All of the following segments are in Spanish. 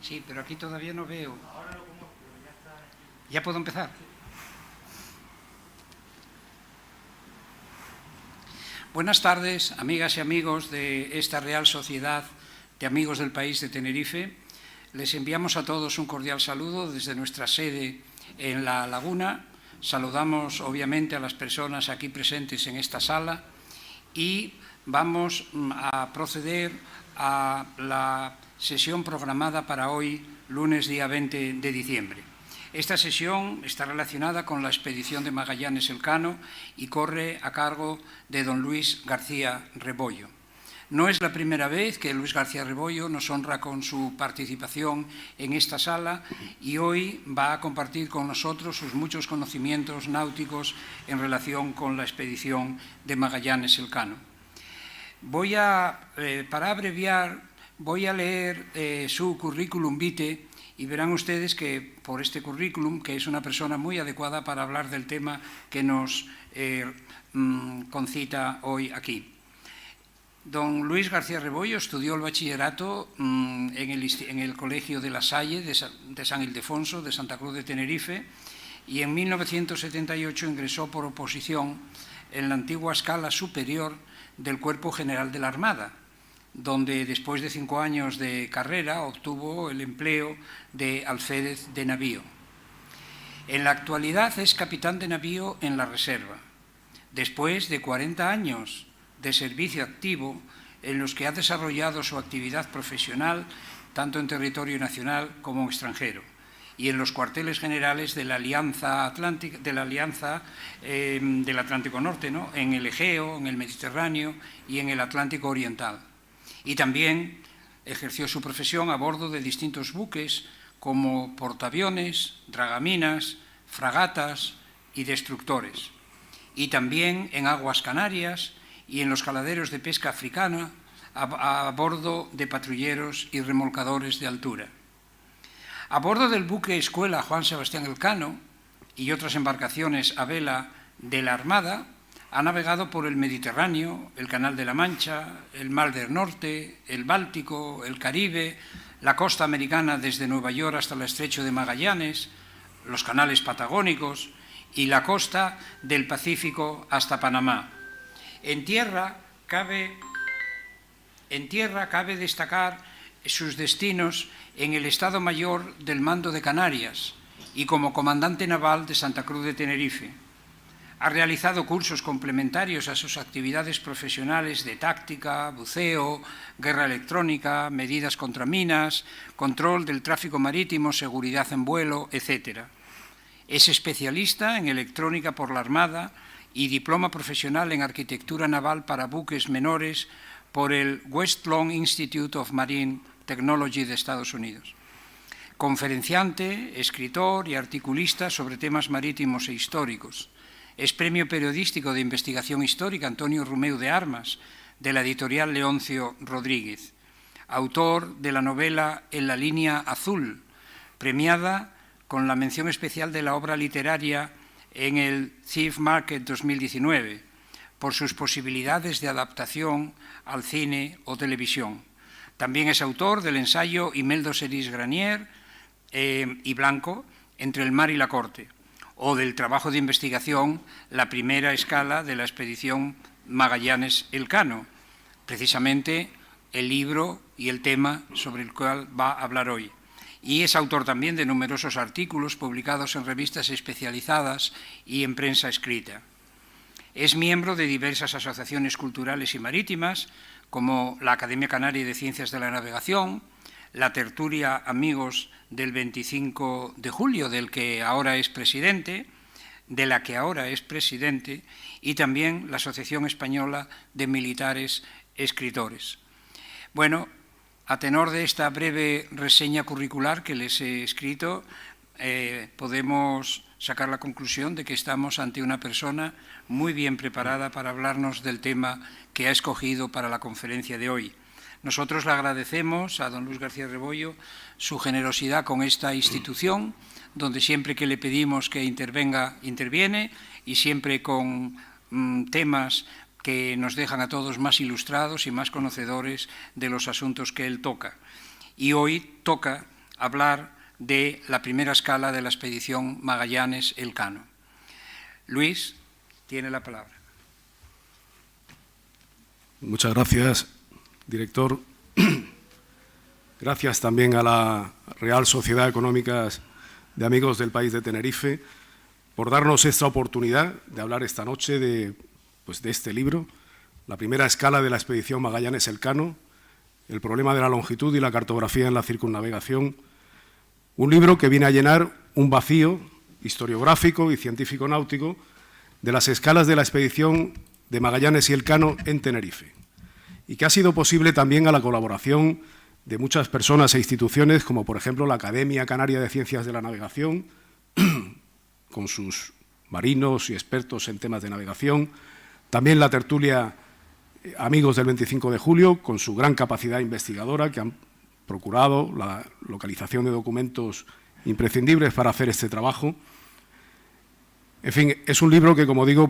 Sí, pero aquí todavía no veo. ¿Ya puedo empezar? Buenas tardes, amigas y amigos de esta Real Sociedad de Amigos del País de Tenerife. Les enviamos a todos un cordial saludo desde nuestra sede en La Laguna. Saludamos, obviamente, a las personas aquí presentes en esta sala y vamos a proceder a la sesión programada para hoy, lunes día 20 de diciembre. Esta sesión está relacionada con la expedición de Magallanes Elcano y corre a cargo de don Luis García Rebollo. No es la primera vez que Luis García Rebollo nos honra con su participación en esta sala y hoy va a compartir con nosotros sus muchos conocimientos náuticos en relación con la expedición de Magallanes Elcano. Para abreviar, voy a leer su currículum vitae y verán ustedes que por este currículum, que es una persona muy adecuada para hablar del tema que nos concita hoy aquí. Don Luis García Rebollo estudió el bachillerato en el Colegio de La Salle de San Ildefonso, de Santa Cruz de Tenerife, y en 1978 ingresó por oposición en la antigua Escala Superior del Cuerpo General de la Armada, donde después de 5 años de carrera obtuvo el empleo de alférez de navío. En la actualidad es capitán de navío en la Reserva, después de 40 años de servicio activo en los que ha desarrollado su actividad profesional tanto en territorio nacional como en extranjero y en los cuarteles generales de la Alianza Atlántica, del Atlántico Norte, ¿no?, en el Egeo, en el Mediterráneo y en el Atlántico Oriental. Y también ejerció su profesión a bordo de distintos buques como portaaviones, dragaminas, fragatas y destructores. Y también en aguas canarias y en los caladeros de pesca africana a bordo de patrulleros y remolcadores de altura. A bordo del buque escuela Juan Sebastián Elcano y otras embarcaciones a vela de la Armada, ha navegado por el Mediterráneo, el Canal de la Mancha, el Mar del Norte, el Báltico, el Caribe, la costa americana desde Nueva York hasta el Estrecho de Magallanes, los canales patagónicos y la costa del Pacífico hasta Panamá. En tierra cabe destacar sus destinos en el Estado Mayor del Mando de Canarias y como comandante naval de Santa Cruz de Tenerife. Ha realizado cursos complementarios a sus actividades profesionales de táctica, buceo, guerra electrónica, medidas contra minas, control del tráfico marítimo, seguridad en vuelo, etc. Es especialista en electrónica por la Armada y diploma profesional en arquitectura naval para buques menores por el West Lawn Institute of Marine Technology de Estados Unidos. Conferenciante, escritor y articulista sobre temas marítimos e históricos. Es premio periodístico de investigación histórica Antonio Rumeu de Armas, de la editorial Leoncio Rodríguez. Autor de la novela En la línea azul, premiada con la mención especial de la obra literaria en el Thief Market 2019, por sus posibilidades de adaptación al cine o televisión. También es autor del ensayo Imeldo Serís Granier y Blanco, Entre el mar y la corte, o del trabajo de investigación La primera escala de la expedición Magallanes Elcano, precisamente el libro y el tema sobre el cual va a hablar hoy. Y es autor también de numerosos artículos publicados en revistas especializadas y en prensa escrita. Es miembro de diversas asociaciones culturales y marítimas, como la Academia Canaria de Ciencias de la Navegación, la Tertulia Amigos del 25 de julio, de la que ahora es presidente, y también la Asociación Española de Militares Escritores. Bueno, a tenor de esta breve reseña curricular que les he escrito, podemos sacar la conclusión de que estamos ante una persona muy bien preparada para hablarnos del tema que ha escogido para la conferencia de hoy. Nosotros le agradecemos a don Luis García Rebollo su generosidad con esta institución, donde siempre que le pedimos que intervenga, interviene, y siempre con temas que nos dejan a todos más ilustrados y más conocedores de los asuntos que él toca. Y hoy toca hablar de la primera escala de la expedición Magallanes-Elcano. Luis, tiene la palabra. Muchas gracias, director. Gracias también a la Real Sociedad Económica de Amigos del País de Tenerife por darnos esta oportunidad de hablar esta noche de este libro, la primera escala de la expedición Magallanes-Elcano, el problema de la longitud y la cartografía en la circunnavegación, un libro que viene a llenar un vacío historiográfico y científico-náutico de las escalas de la expedición de Magallanes y Elcano en Tenerife, y que ha sido posible también a la colaboración de muchas personas e instituciones, como por ejemplo la Academia Canaria de Ciencias de la Navegación, con sus marinos y expertos en temas de navegación, también la tertulia Amigos del 25 de Julio, con su gran capacidad investigadora, que han procurado la localización de documentos imprescindibles para hacer este trabajo. En fin, es un libro que, como digo,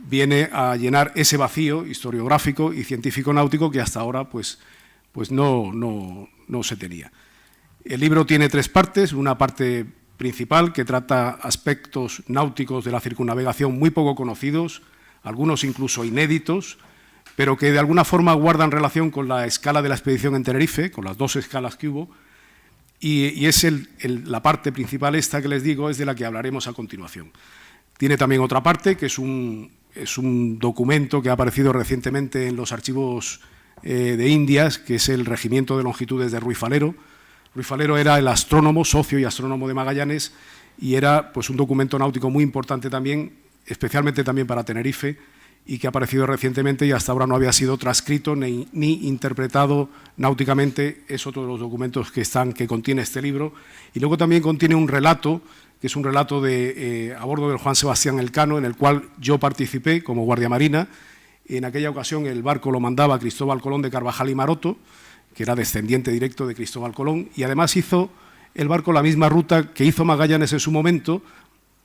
viene a llenar ese vacío historiográfico y científico-náutico que hasta ahora no se tenía. El libro tiene tres partes, una parte principal que trata aspectos náuticos de la circunnavegación muy poco conocidos, algunos incluso inéditos, pero que de alguna forma guardan relación con la escala de la expedición en Tenerife, con las dos escalas que hubo, y es la parte principal esta que les digo, es de la que hablaremos a continuación. Tiene también otra parte, que es un documento que ha aparecido recientemente en los archivos de Indias, que es el Regimiento de Longitudes de Ruy Falero. Ruy Falero era el astrónomo, socio y astrónomo de Magallanes, y era un documento náutico muy importante también, especialmente también para Tenerife, y que ha aparecido recientemente y hasta ahora no había sido transcrito ni interpretado náuticamente. Es otro de los documentos que contiene este libro. Y luego también contiene un relato, que es un relato a bordo del Juan Sebastián Elcano, en el cual yo participé como guardia marina. En aquella ocasión el barco lo mandaba Cristóbal Colón de Carvajal y Maroto, que era descendiente directo de Cristóbal Colón, y además hizo el barco la misma ruta que hizo Magallanes en su momento,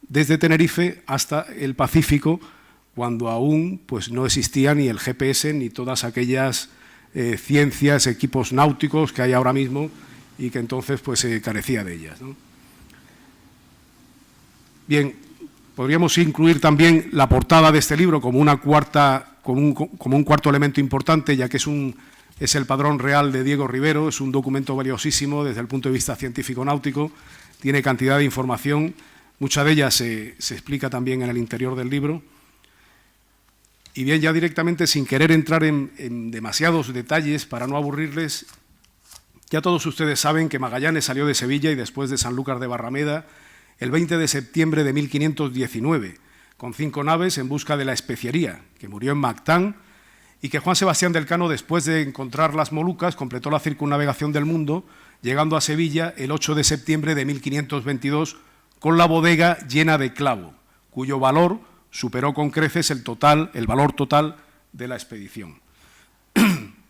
desde Tenerife hasta el Pacífico, cuando aún no existía ni el GPS ni todas aquellas ciencias, equipos náuticos que hay ahora mismo y que entonces se carecía de ellas, ¿no? Bien, podríamos incluir también la portada de este libro como un cuarto elemento importante, ya que es el padrón real de Diego Rivero, es un documento valiosísimo desde el punto de vista científico-náutico, tiene cantidad de información, mucha de ella se explica también en el interior del libro. Y bien, ya directamente, sin querer entrar en demasiados detalles para no aburrirles, ya todos ustedes saben que Magallanes salió de Sevilla y después de Sanlúcar de Barrameda el 20 de septiembre de 1519, con 5 naves en busca de la especiería, que murió en Mactán, y que Juan Sebastián de Elcano, después de encontrar las Molucas, completó la circunnavegación del mundo, llegando a Sevilla el 8 de septiembre de 1522 con la bodega llena de clavo, cuyo valor superó con creces el valor total de la expedición.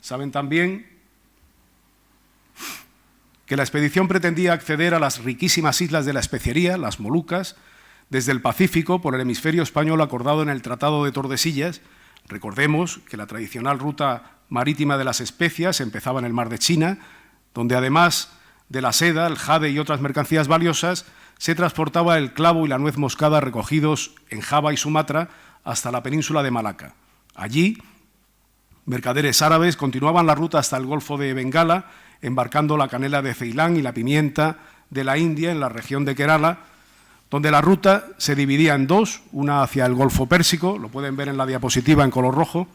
Saben también que la expedición pretendía acceder a las riquísimas islas de la especiería, las Molucas, desde el Pacífico por el hemisferio español acordado en el Tratado de Tordesillas. Recordemos que la tradicional ruta marítima de las especias empezaba en el Mar de China, donde además de la seda, el jade y otras mercancías valiosas, se transportaba el clavo y la nuez moscada recogidos en Java y Sumatra hasta la península de Malaca. Allí, mercaderes árabes continuaban la ruta hasta el Golfo de Bengala, embarcando la canela de Ceilán y la pimienta de la India en la región de Kerala, donde la ruta se dividía en dos, una hacia el Golfo Pérsico, lo pueden ver en la diapositiva en color rojo,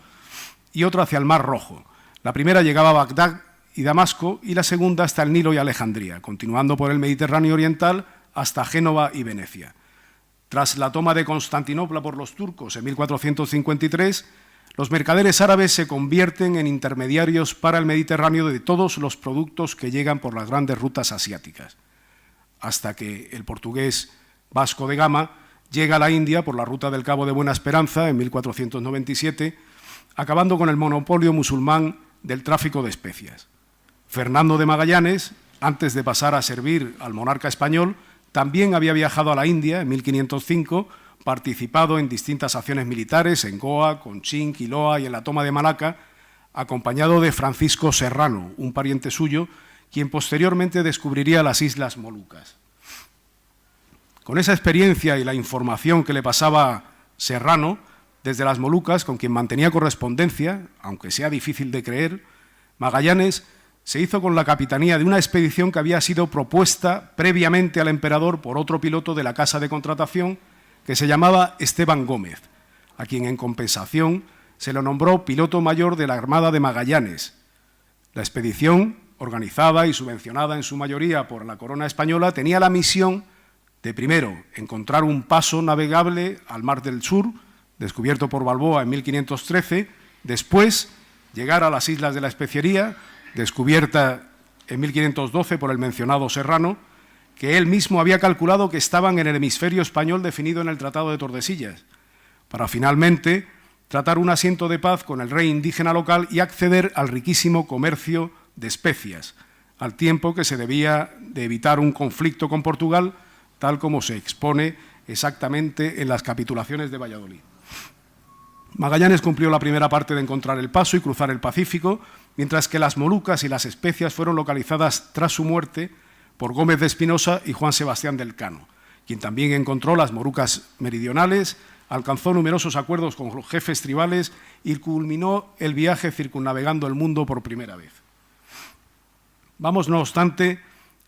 y otra hacia el Mar Rojo. La primera llegaba a Bagdad y Damasco, y la segunda hasta el Nilo y Alejandría, continuando por el Mediterráneo oriental hasta Génova y Venecia. Tras la toma de Constantinopla por los turcos en 1453, los mercaderes árabes se convierten en intermediarios para el Mediterráneo de todos los productos que llegan por las grandes rutas asiáticas, hasta que el portugués Vasco de Gama llega a la India por la ruta del Cabo de Buena Esperanza en 1497, acabando con el monopolio musulmán del tráfico de especias. Fernando de Magallanes, antes de pasar a servir al monarca español, también había viajado a la India en 1505, participado en distintas acciones militares en Goa, Conchín, Quiloa y en la toma de Malaca, acompañado de Francisco Serrano, un pariente suyo, quien posteriormente descubriría las Islas Molucas. Con esa experiencia y la información que le pasaba Serrano desde las Molucas, con quien mantenía correspondencia, aunque sea difícil de creer, Magallanes se hizo con la capitanía de una expedición que había sido propuesta previamente al emperador por otro piloto de la casa de contratación que se llamaba Esteban Gómez, a quien en compensación se lo nombró piloto mayor de la Armada de Magallanes. La expedición, organizada y subvencionada en su mayoría por la corona española, tenía la misión de, primero, encontrar un paso navegable al Mar del Sur, descubierto por Balboa en 1513, después llegar a las Islas de la Especiería, descubierta en 1512 por el mencionado Serrano, que él mismo había calculado que estaban en el hemisferio español definido en el Tratado de Tordesillas, para finalmente tratar un asiento de paz con el rey indígena local y acceder al riquísimo comercio de especias, al tiempo que se debía de evitar un conflicto con Portugal, tal como se expone exactamente en las capitulaciones de Valladolid. Magallanes cumplió la primera parte de encontrar el paso y cruzar el Pacífico, mientras que las Molucas y las Especias fueron localizadas tras su muerte por Gómez de Espinosa y Juan Sebastián del Cano, quien también encontró las Molucas meridionales, alcanzó numerosos acuerdos con los jefes tribales y culminó el viaje circunnavegando el mundo por primera vez. Vamos, no obstante,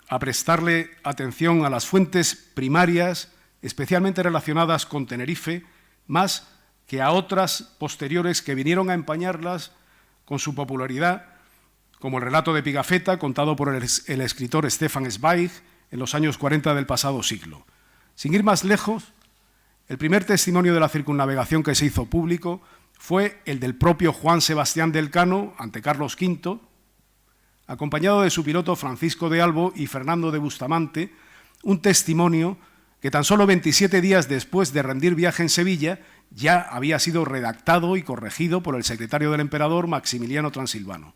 a prestarle atención a las fuentes primarias, especialmente relacionadas con Tenerife, más que a otras posteriores que vinieron a empañarlas con su popularidad, como el relato de Pigafetta, contado por el escritor Stefan Zweig en los años 40 del pasado siglo. Sin ir más lejos, el primer testimonio de la circunnavegación que se hizo público fue el del propio Juan Sebastián del Cano ante Carlos V, acompañado de su piloto Francisco de Albo y Fernando de Bustamante, un testimonio que tan solo 27 días después de rendir viaje en Sevilla ya había sido redactado y corregido por el secretario del emperador Maximiliano Transilvano.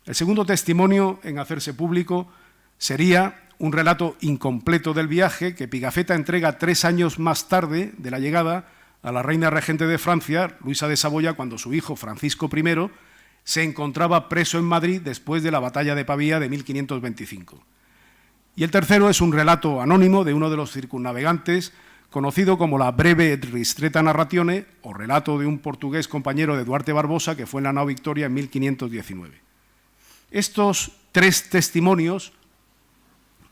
El segundo testimonio en hacerse público sería un relato incompleto del viaje que Pigafetta entrega 3 años más tarde de la llegada a la reina regente de Francia, Luisa de Saboya, cuando su hijo Francisco I se encontraba preso en Madrid después de la batalla de Pavía de 1525. Y el tercero es un relato anónimo de uno de los circunnavegantes, conocido como la Breve et Ristretta Narratione, o relato de un portugués compañero de Duarte Barbosa, que fue en la nao Victoria en 1519. Estos 3 testimonios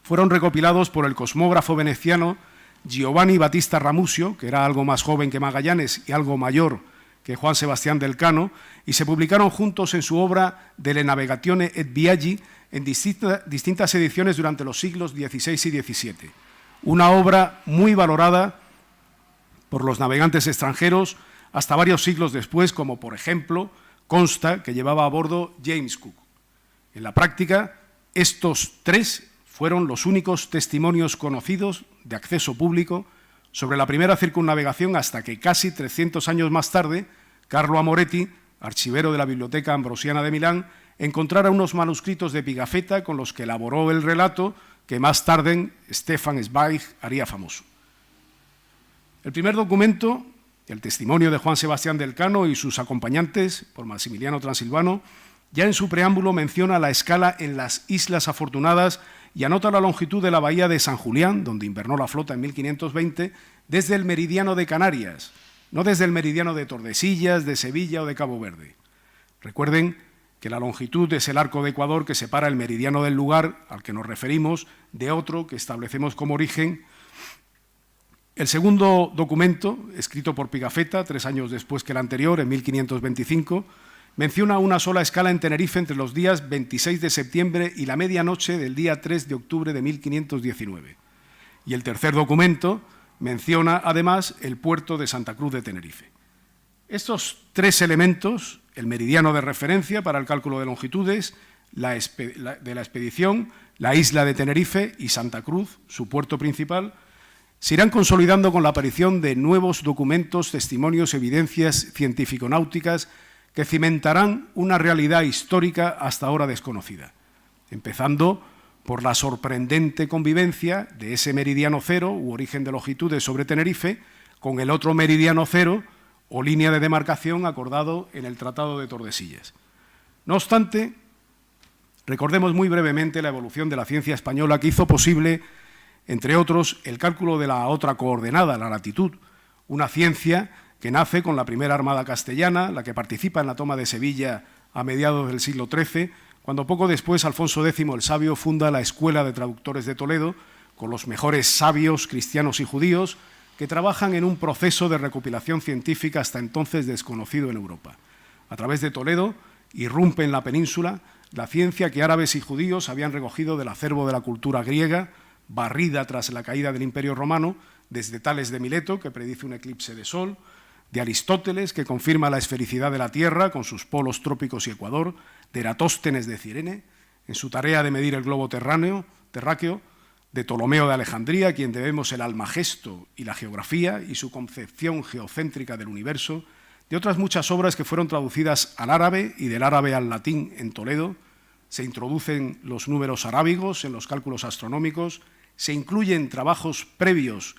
fueron recopilados por el cosmógrafo veneciano Giovanni Battista Ramusio, que era algo más joven que Magallanes y algo mayor que Juan Sebastián del Cano, y se publicaron juntos en su obra De le Navigatione et Viaggi en distintas ediciones durante los siglos XVI y XVII. Una obra muy valorada por los navegantes extranjeros hasta varios siglos después, como por ejemplo consta que llevaba a bordo James Cook. En la práctica, estos 3 fueron los únicos testimonios conocidos de acceso público sobre la primera circunnavegación hasta que casi 300 años más tarde, Carlo Amoretti, archivero de la Biblioteca Ambrosiana de Milán, encontrara unos manuscritos de Pigafetta con los que elaboró el relato que más tarde Stefan Zweig haría famoso. El primer documento, el testimonio de Juan Sebastián del Cano y sus acompañantes por Maximiliano Transilvano, ya en su preámbulo menciona la escala en las Islas Afortunadas y anota la longitud de la bahía de San Julián, donde invernó la flota en 1520, desde el meridiano de Canarias, no desde el meridiano de Tordesillas, de Sevilla o de Cabo Verde. Recuerden que la longitud es el arco de Ecuador que separa el meridiano del lugar al que nos referimos de otro que establecemos como origen. El segundo documento, escrito por Pigafetta 3 años después que el anterior, en 1525, menciona una sola escala en Tenerife entre los días 26 de septiembre y la medianoche del día 3 de octubre de 1519. Y el tercer documento menciona además el puerto de Santa Cruz de Tenerife. Estos 3 elementos, el meridiano de referencia para el cálculo de longitudes de la expedición, la isla de Tenerife y Santa Cruz, su puerto principal, se irán consolidando con la aparición de nuevos documentos, testimonios, evidencias científico-náuticas que cimentarán una realidad histórica hasta ahora desconocida, empezando por la sorprendente convivencia de ese meridiano cero u origen de longitudes sobre Tenerife con el otro meridiano cero o línea de demarcación acordado en el Tratado de Tordesillas. No obstante, Recordemos muy brevemente la evolución de la ciencia española que hizo posible, entre otros, el cálculo de la otra coordenada, la latitud, una ciencia que nace con la primera armada castellana, la que participa en la toma de Sevilla a mediados del siglo XIII, cuando poco después Alfonso X el Sabio funda la Escuela de Traductores de Toledo, con los mejores sabios cristianos y judíos que trabajan en un proceso de recopilación científica hasta entonces desconocido en Europa. A través de Toledo irrumpe en la península la ciencia que árabes y judíos habían recogido del acervo de la cultura griega, barrida tras la caída del Imperio Romano, desde Tales de Mileto, que predice un eclipse de sol, de Aristóteles, que confirma la esfericidad de la Tierra con sus polos trópicos y ecuador, de Eratóstenes de Cirene, en su tarea de medir el globo terráqueo, de Ptolomeo de Alejandría, a quien debemos el Almagesto y la geografía y su concepción geocéntrica del universo, de otras muchas obras que fueron traducidas al árabe y del árabe al latín en Toledo. Se introducen los números arábigos en los cálculos astronómicos, se incluyen trabajos previos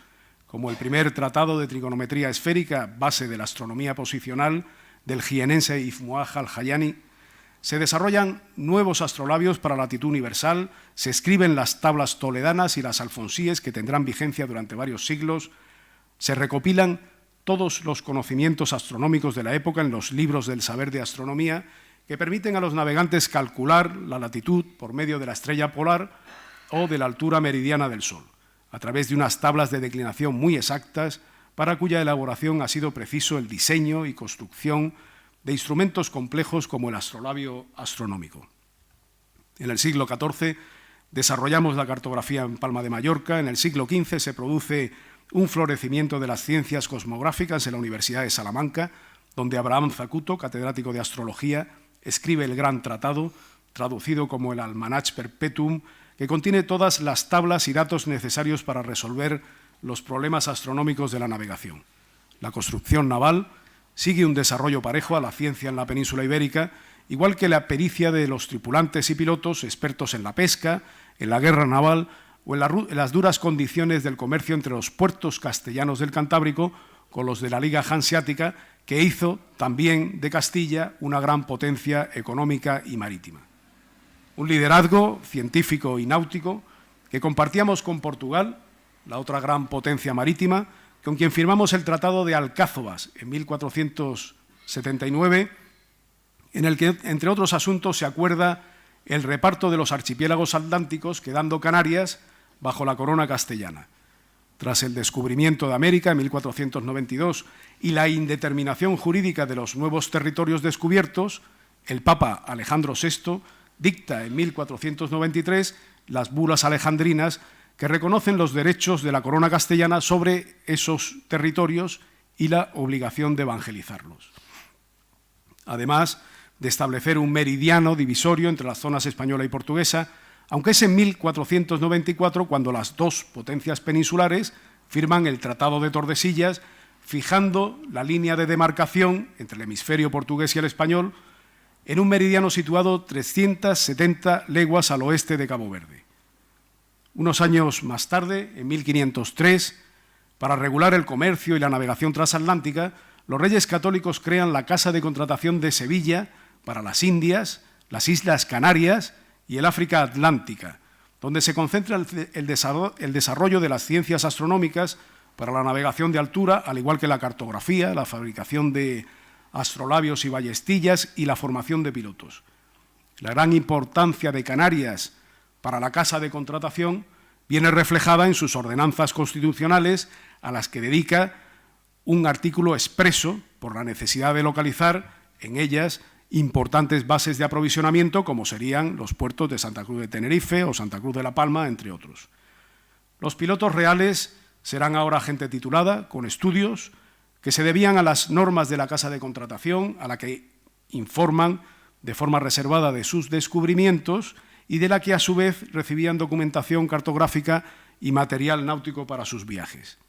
como el primer tratado de trigonometría esférica, base de la astronomía posicional, del jienense Ifmuaj al-Hayani. Se desarrollan nuevos astrolabios para la latitud universal, se escriben las tablas toledanas y las alfonsíes que tendrán vigencia durante varios siglos, se recopilan todos los conocimientos astronómicos de la época en los libros del saber de astronomía que permiten a los navegantes calcular la latitud por medio de la estrella polar o de la altura meridiana del Sol, a través de unas tablas de declinación muy exactas para cuya elaboración ha sido preciso el diseño y construcción de instrumentos complejos como el astrolabio astronómico. En el siglo XIV desarrollamos la cartografía en Palma de Mallorca, en el siglo XV se produce un florecimiento de las ciencias cosmográficas en la Universidad de Salamanca, donde Abraham Zacuto, catedrático de astrología, escribe el gran tratado, traducido como el Almanach Perpetuum, que contiene todas las tablas y datos necesarios para resolver los problemas astronómicos de la navegación. La construcción naval sigue un desarrollo parejo a la ciencia en la península ibérica, igual que la pericia de los tripulantes y pilotos expertos en la pesca, en la guerra naval o en las duras condiciones del comercio entre los puertos castellanos del Cantábrico con los de la Liga Hanseática, que hizo también de Castilla una gran potencia económica y marítima. Un liderazgo científico y náutico que compartíamos con Portugal, la otra gran potencia marítima, con quien firmamos el Tratado de Alcázovas en 1479, en el que, entre otros asuntos, se acuerda el reparto de los archipiélagos atlánticos, quedando Canarias bajo la corona castellana. Tras el descubrimiento de América en 1492 y la indeterminación jurídica de los nuevos territorios descubiertos, el Papa Alejandro VI dicta en 1493 las bulas alejandrinas que reconocen los derechos de la corona castellana sobre esos territorios y la obligación de evangelizarlos. Además de establecer un meridiano divisorio entre las zonas española y portuguesa, aunque es en 1494 cuando las dos potencias peninsulares firman el Tratado de Tordesillas, fijando la línea de demarcación entre el hemisferio portugués y el español en un meridiano situado 370 leguas al oeste de Cabo Verde. Unos años más tarde, en 1503, para regular el comercio y la navegación transatlántica, los reyes católicos crean la Casa de Contratación de Sevilla para las Indias, las Islas Canarias y el África Atlántica, donde se concentra el desarrollo de las ciencias astronómicas para la navegación de altura, al igual que la cartografía, la fabricación de astrolabios y ballestillas y la formación de pilotos. La gran importancia de Canarias para la Casa de Contratación viene reflejada en sus ordenanzas constitucionales, a las que dedica un artículo expreso por la necesidad de localizar en ellas importantes bases de aprovisionamiento, como serían los puertos de Santa Cruz de Tenerife o Santa Cruz de La Palma, entre otros. Los pilotos reales serán ahora gente titulada, con estudios, que se debían a las normas de la Casa de Contratación, a la que informan de forma reservada de sus descubrimientos y de la que a su vez recibían documentación cartográfica y material náutico para sus viajes.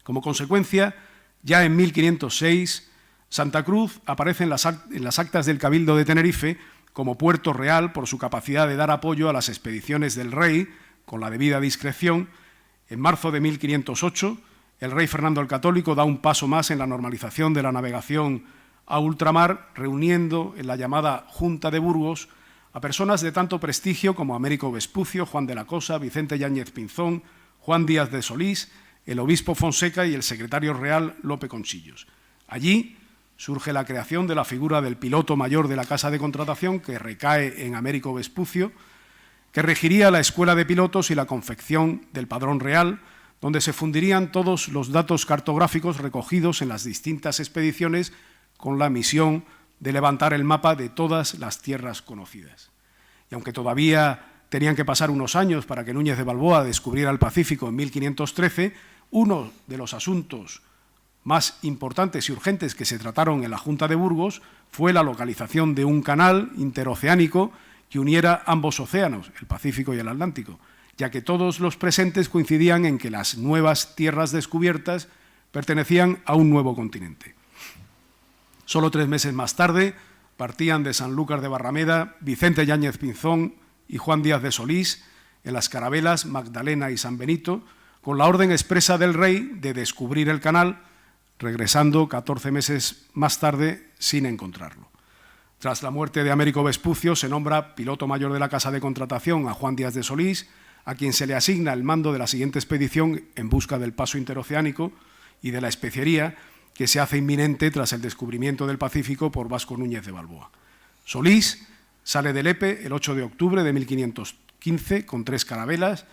Como consecuencia, ya en 1506, Santa Cruz aparece en las actas del Cabildo de Tenerife como puerto real por su capacidad de dar apoyo a las expediciones del rey con la debida discreción. En marzo de 1508, el rey Fernando el Católico da un paso más en la normalización de la navegación a ultramar, reuniendo en la llamada Junta de Burgos a personas de tanto prestigio como Américo Vespucio, Juan de la Cosa, Vicente Yáñez Pinzón, Juan Díaz de Solís, el obispo Fonseca y el secretario real Lope Conchillos. Allí surge la creación de la figura del piloto mayor de la Casa de Contratación, que recae en Américo Vespucio, que regiría la escuela de pilotos y la confección del padrón real, donde se fundirían todos los datos cartográficos recogidos en las distintas expediciones con la misión de levantar el mapa de todas las tierras conocidas. Y aunque todavía tenían que pasar unos años para que Núñez de Balboa descubriera el Pacífico en 1513, uno de los asuntos más importantes y urgentes que se trataron en la Junta de Burgos fue la localización de un canal interoceánico que uniera ambos océanos, el Pacífico y el Atlántico, ya que todos los presentes coincidían en que las nuevas tierras descubiertas pertenecían a un nuevo continente. Solo 3 meses más tarde partían de Sanlúcar de Barrameda Vicente Yáñez Pinzón y Juan Díaz de Solís en las carabelas Magdalena y San Benito, con la orden expresa del rey de descubrir el canal, regresando 14 meses más tarde sin encontrarlo. Tras la muerte de Américo Vespucio, se nombra piloto mayor de la Casa de Contratación a Juan Díaz de Solís, a quien se le asigna el mando de la siguiente expedición en busca del paso interoceánico y de la especiería, que se hace inminente tras el descubrimiento del Pacífico por Vasco Núñez de Balboa. Solís sale de Lepe el 8 de octubre de 1515 con 3 carabelas.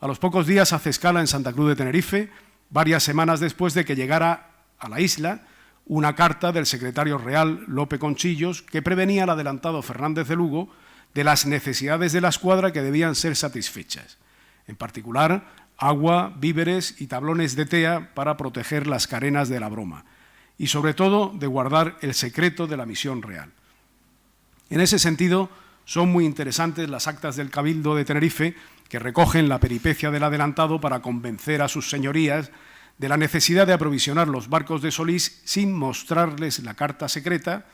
A los pocos días hace escala en Santa Cruz de Tenerife, varias semanas después de que llegara a la isla una carta del secretario real Lope Conchillos que prevenía al adelantado Fernández de Lugo de las necesidades de la escuadra que debían ser satisfechas, en particular agua, víveres y tablones de tea para proteger las carenas de la broma y, sobre todo, de guardar el secreto de la misión real. En ese sentido, son muy interesantes las actas del Cabildo de Tenerife que recogen la peripecia del adelantado para convencer a sus señorías de la necesidad de aprovisionar los barcos de Solís sin mostrarles la carta secreta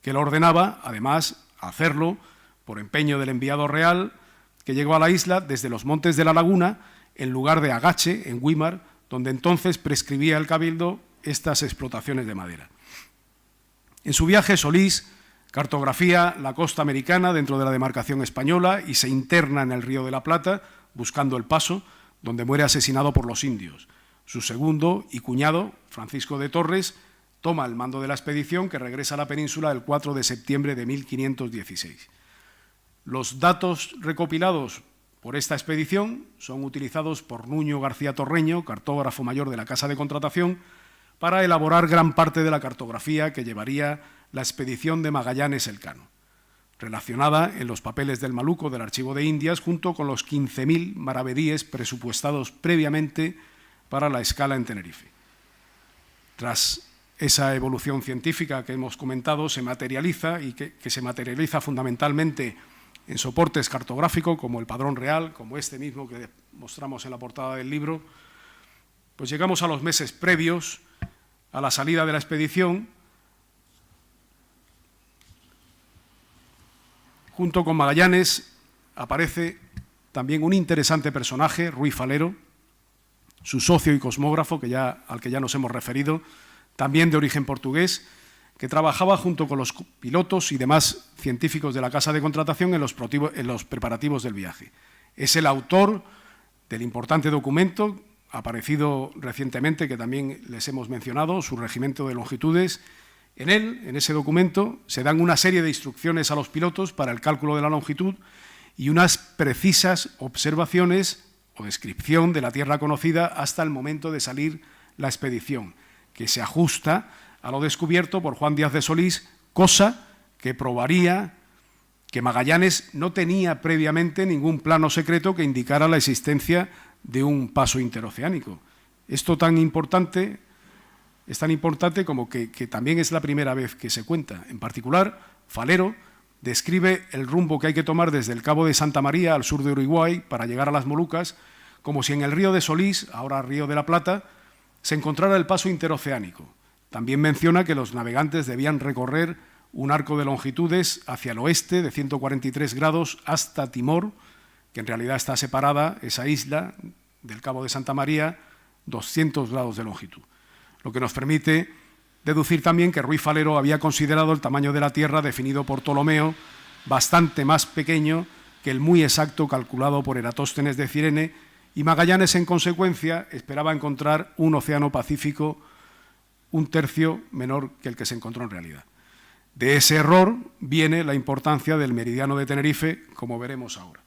que lo ordenaba, además, hacerlo por empeño del enviado real que llegó a la isla desde los montes de la Laguna en lugar de Agache, en Güímar, donde entonces prescribía el Cabildo estas explotaciones de madera. En su viaje, Solís cartografía la costa americana dentro de la demarcación española y se interna en el Río de la Plata, buscando el paso, donde muere asesinado por los indios. Su segundo y cuñado, Francisco de Torres, toma el mando de la expedición que regresa a la península el 4 de septiembre de 1516. Los datos recopilados por esta expedición son utilizados por Nuño García Torreño, cartógrafo mayor de la Casa de Contratación, para elaborar gran parte de la cartografía que llevaría la expedición de Magallanes Elcano, relacionada en los papeles del Maluco del Archivo de Indias junto con los 15.000 maravedíes presupuestados previamente para la escala en Tenerife. Tras esa evolución científica que hemos comentado, se materializa y que se materializa fundamentalmente en soportes cartográficos como el Padrón Real, como este mismo que mostramos en la portada del libro, pues llegamos a los meses previos a la salida de la expedición. Junto con Magallanes aparece también un interesante personaje, Ruy Falero, su socio y cosmógrafo, al que ya nos hemos referido, también de origen portugués, que trabajaba junto con los pilotos y demás científicos de la Casa de Contratación en los preparativos del viaje. Es el autor del importante documento, aparecido recientemente, que también les hemos mencionado, su regimiento de longitudes. En él, en ese documento, se dan una serie de instrucciones a los pilotos para el cálculo de la longitud y unas precisas observaciones o descripción de la tierra conocida hasta el momento de salir la expedición, que se ajusta a lo descubierto por Juan Díaz de Solís, cosa que probaría que Magallanes no tenía previamente ningún plano secreto que indicara la existencia de un paso interoceánico. Esto es tan importante como que también es la primera vez que se cuenta. En particular, Falero describe el rumbo que hay que tomar desde el Cabo de Santa María al sur de Uruguay para llegar a las Molucas, como si en el río de Solís, ahora Río de la Plata, se encontrara el paso interoceánico. También menciona que los navegantes debían recorrer un arco de longitudes hacia el oeste de 143 grados hasta Timor, que en realidad está separada, esa isla del Cabo de Santa María, 200 grados de longitud. Lo que nos permite deducir también que Ruy Falero había considerado el tamaño de la Tierra definido por Ptolomeo bastante más pequeño que el muy exacto calculado por Eratóstenes de Cirene, y Magallanes, en consecuencia, esperaba encontrar un océano Pacífico un tercio menor que el que se encontró en realidad. De ese error viene la importancia del meridiano de Tenerife, como veremos ahora.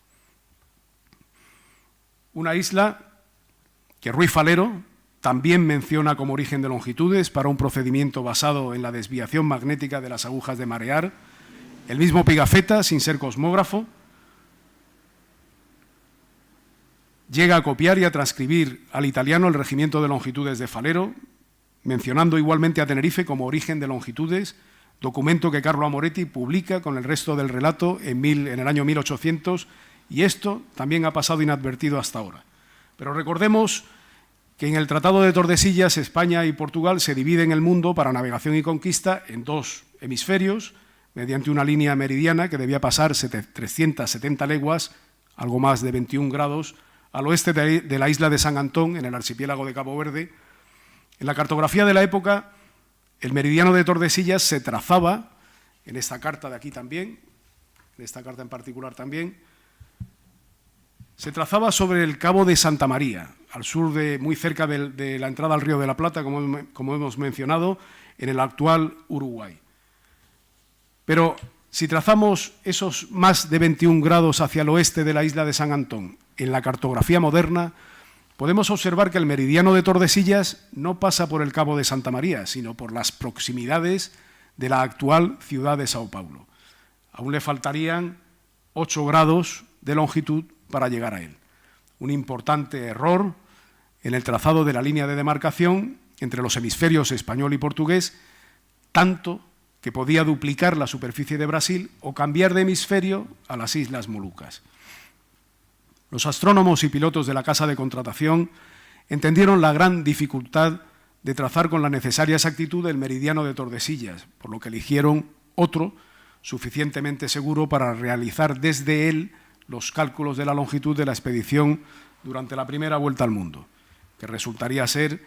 Una isla que Ruy Falero también menciona como origen de longitudes para un procedimiento basado en la desviación magnética de las agujas de marear. El mismo Pigafetta, sin ser cosmógrafo, llega a copiar y a transcribir al italiano el regimiento de longitudes de Falero, mencionando igualmente a Tenerife como origen de longitudes, documento que Carlo Amoretti publica con el resto del relato en el año 1800, y esto también ha pasado inadvertido hasta ahora. Pero recordemos que en el Tratado de Tordesillas, España y Portugal se dividen el mundo para navegación y conquista en dos hemisferios, mediante una línea meridiana que debía pasar 370 leguas, algo más de 21 grados, al oeste de la isla de San Antón, en el archipiélago de Cabo Verde. En la cartografía de la época, el meridiano de Tordesillas se trazaba, en esta carta de aquí también, en esta carta en particular también, se trazaba sobre el Cabo de Santa María, al sur muy cerca de la entrada al Río de la Plata, como hemos mencionado, en el actual Uruguay. Pero si trazamos esos más de 21 grados hacia el oeste de la isla de San Antón, en la cartografía moderna, podemos observar que el meridiano de Tordesillas no pasa por el Cabo de Santa María, sino por las proximidades de la actual ciudad de Sao Paulo. Aún le faltarían 8 grados de longitud para llegar a él. Un importante error en el trazado de la línea de demarcación entre los hemisferios español y portugués, tanto que podía duplicar la superficie de Brasil o cambiar de hemisferio a las Islas Molucas. Los astrónomos y pilotos de la casa de contratación entendieron la gran dificultad de trazar con la necesaria exactitud el meridiano de Tordesillas, por lo que eligieron otro suficientemente seguro para realizar desde él los cálculos de la longitud de la expedición durante la primera vuelta al mundo, que resultaría ser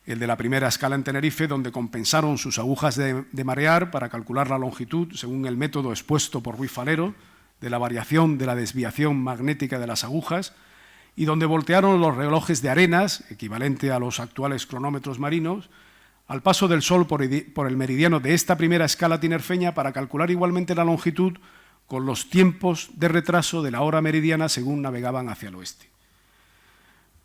el de la primera escala en Tenerife, donde compensaron sus agujas de marear para calcular la longitud según el método expuesto por Ruy Falero, de la variación de la desviación magnética de las agujas, y donde voltearon los relojes de arenas, equivalente a los actuales cronómetros marinos, al paso del Sol por el meridiano de esta primera escala tinerfeña para calcular igualmente la longitud con los tiempos de retraso de la hora meridiana según navegaban hacia el oeste.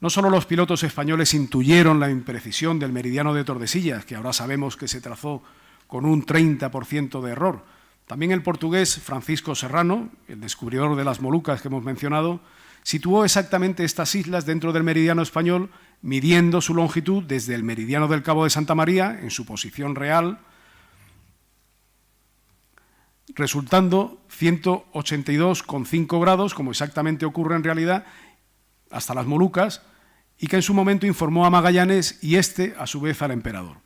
No solo los pilotos españoles intuyeron la imprecisión del meridiano de Tordesillas, que ahora sabemos que se trazó con un 30% de error. También el portugués Francisco Serrano, el descubridor de las Molucas que hemos mencionado, situó exactamente estas islas dentro del meridiano español, midiendo su longitud desde el meridiano del Cabo de Santa María, en su posición real, resultando 182,5 grados, como exactamente ocurre en realidad, hasta las Molucas, y que en su momento informó a Magallanes y éste, a su vez, al emperador.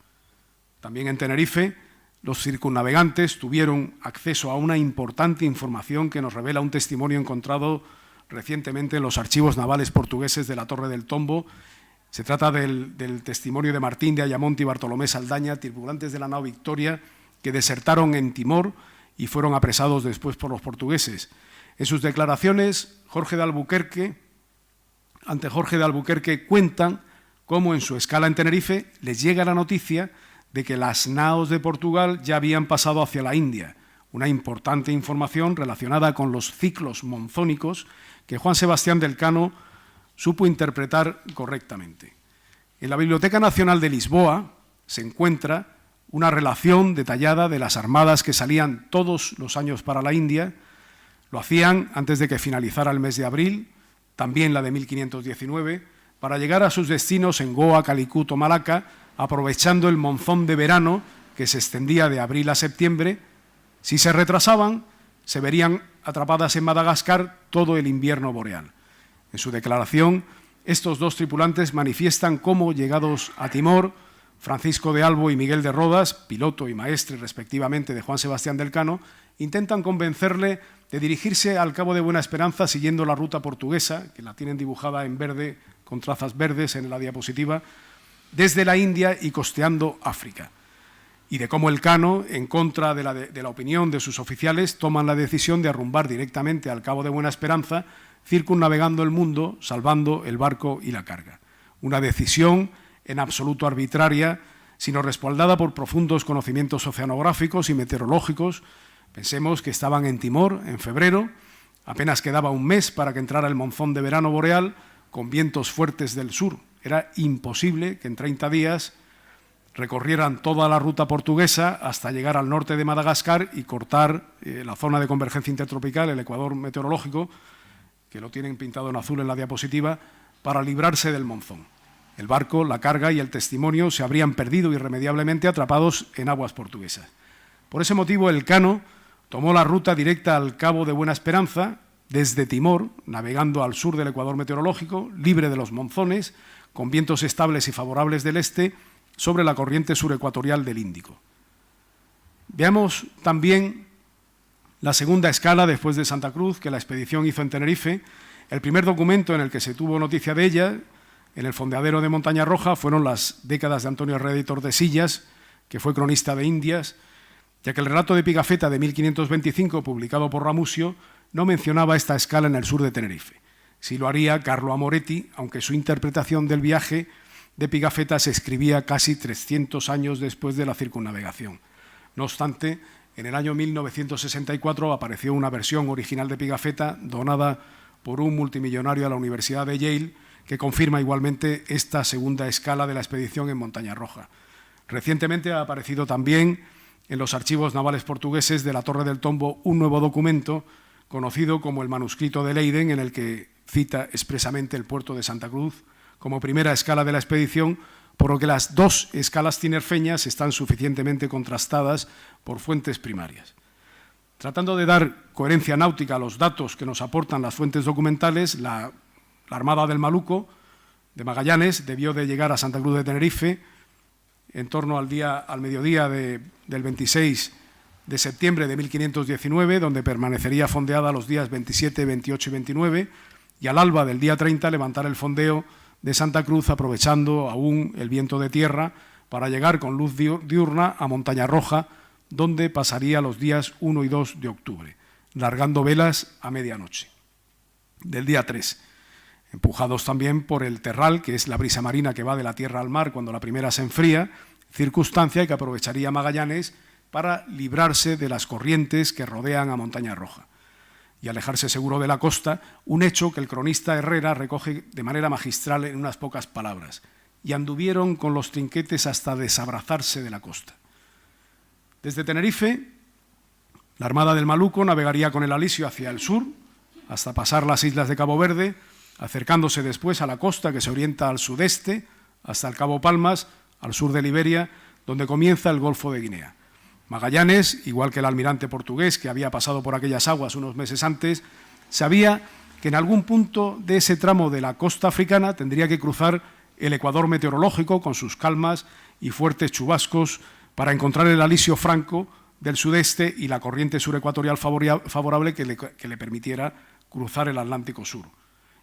También en Tenerife, los circunnavegantes tuvieron acceso a una importante información que nos revela un testimonio encontrado recientemente en los archivos navales portugueses de la Torre del Tombo. Se trata del testimonio de Martín de Ayamonte y Bartolomé Saldaña, tripulantes de la nao Victoria, que desertaron en Timor y fueron apresados después por los portugueses. En sus declaraciones, ante Jorge de Albuquerque cuentan cómo en su escala en Tenerife les llega la noticia de que las naos de Portugal ya habían pasado hacia la India, una importante información relacionada con los ciclos monzónicos que Juan Sebastián del Cano supo interpretar correctamente. En la Biblioteca Nacional de Lisboa se encuentra una relación detallada de las armadas que salían todos los años para la India. Lo hacían antes de que finalizara el mes de abril, también la de 1519, para llegar a sus destinos en Goa, Calicut o Malaca, aprovechando el monzón de verano que se extendía de abril a septiembre. Si se retrasaban, se verían atrapadas en Madagascar todo el invierno boreal. En su declaración, estos dos tripulantes manifiestan cómo, llegados a Timor, Francisco de Albo y Miguel de Rodas, piloto y maestre respectivamente de Juan Sebastián del Cano, intentan convencerle de dirigirse al Cabo de Buena Esperanza siguiendo la ruta portuguesa, que la tienen dibujada en verde, con trazas verdes en la diapositiva, desde la India y costeando África. y de cómo Elcano, en contra de la opinión de sus oficiales, toman la decisión de arrumbar directamente al Cabo de Buena Esperanza, circunnavegando el mundo, salvando el barco y la carga. Una decisión en absoluto arbitraria, sino respaldada por profundos conocimientos oceanográficos y meteorológicos. Pensemos que estaban en Timor en febrero, apenas quedaba un mes para que entrara el monzón de verano boreal, con vientos fuertes del sur. Era imposible que en 30 días recorrieran toda la ruta portuguesa hasta llegar al norte de Madagascar y cortar la zona de convergencia intertropical, el ecuador meteorológico, que lo tienen pintado en azul en la diapositiva, para librarse del monzón. El barco, la carga y el testimonio se habrían perdido irremediablemente atrapados en aguas portuguesas. Por ese motivo, Elcano tomó la ruta directa al Cabo de Buena Esperanza, desde Timor, navegando al sur del ecuador meteorológico, libre de los monzones, con vientos estables y favorables del este, sobre la corriente surecuatorial del Índico. Veamos también la segunda escala después de Santa Cruz que la expedición hizo en Tenerife. El primer documento en el que se tuvo noticia de ella, en el fondeadero de Montaña Roja, fueron las décadas de Antonio Herrera y Tordesillas, que fue cronista de Indias, ya que el relato de Pigafetta de 1525, publicado por Ramusio, no mencionaba esta escala en el sur de Tenerife. Sí lo haría Carlo Amoretti, aunque su interpretación del viaje de Pigafetta se escribía casi 300 años después de la circunnavegación. No obstante, en el año 1964 apareció una versión original de Pigafetta donada por un multimillonario a la Universidad de Yale, que confirma igualmente esta segunda escala de la expedición en Montaña Roja. Recientemente ha aparecido también en los archivos navales portugueses de la Torre del Tombo un nuevo documento conocido como el manuscrito de Leiden, en el que cita expresamente el puerto de Santa Cruz como primera escala de la expedición, por lo que las dos escalas tinerfeñas están suficientemente contrastadas por fuentes primarias. Tratando de dar coherencia náutica a los datos que nos aportan las fuentes documentales, la Armada del Maluco de Magallanes debió de llegar a Santa Cruz de Tenerife en torno al mediodía del 26 de septiembre de 1519, donde permanecería fondeada los días 27, 28 y 29, y al alba del día 30 levantar el fondeo de Santa Cruz, aprovechando aún el viento de tierra para llegar con luz diurna a Montaña Roja, donde pasaría los días 1 y 2 de octubre, largando velas a medianoche. Del día 3, empujados también por el terral, que es la brisa marina que va de la tierra al mar cuando la primera se enfría, circunstancia que aprovecharía Magallanes para librarse de las corrientes que rodean a Montaña Roja y alejarse seguro de la costa, un hecho que el cronista Herrera recoge de manera magistral en unas pocas palabras: y anduvieron con los trinquetes hasta desabrazarse de la costa. Desde Tenerife, la Armada del Maluco navegaría con el Alisio hacia el sur, hasta pasar las islas de Cabo Verde, acercándose después a la costa que se orienta al sudeste, hasta el Cabo Palmas, al sur de Liberia, donde comienza el Golfo de Guinea. Magallanes, igual que el almirante portugués que había pasado por aquellas aguas unos meses antes, sabía que en algún punto de ese tramo de la costa africana tendría que cruzar el ecuador meteorológico con sus calmas y fuertes chubascos para encontrar el alisio franco del sudeste y la corriente surecuatorial favorable que le permitiera cruzar el Atlántico Sur.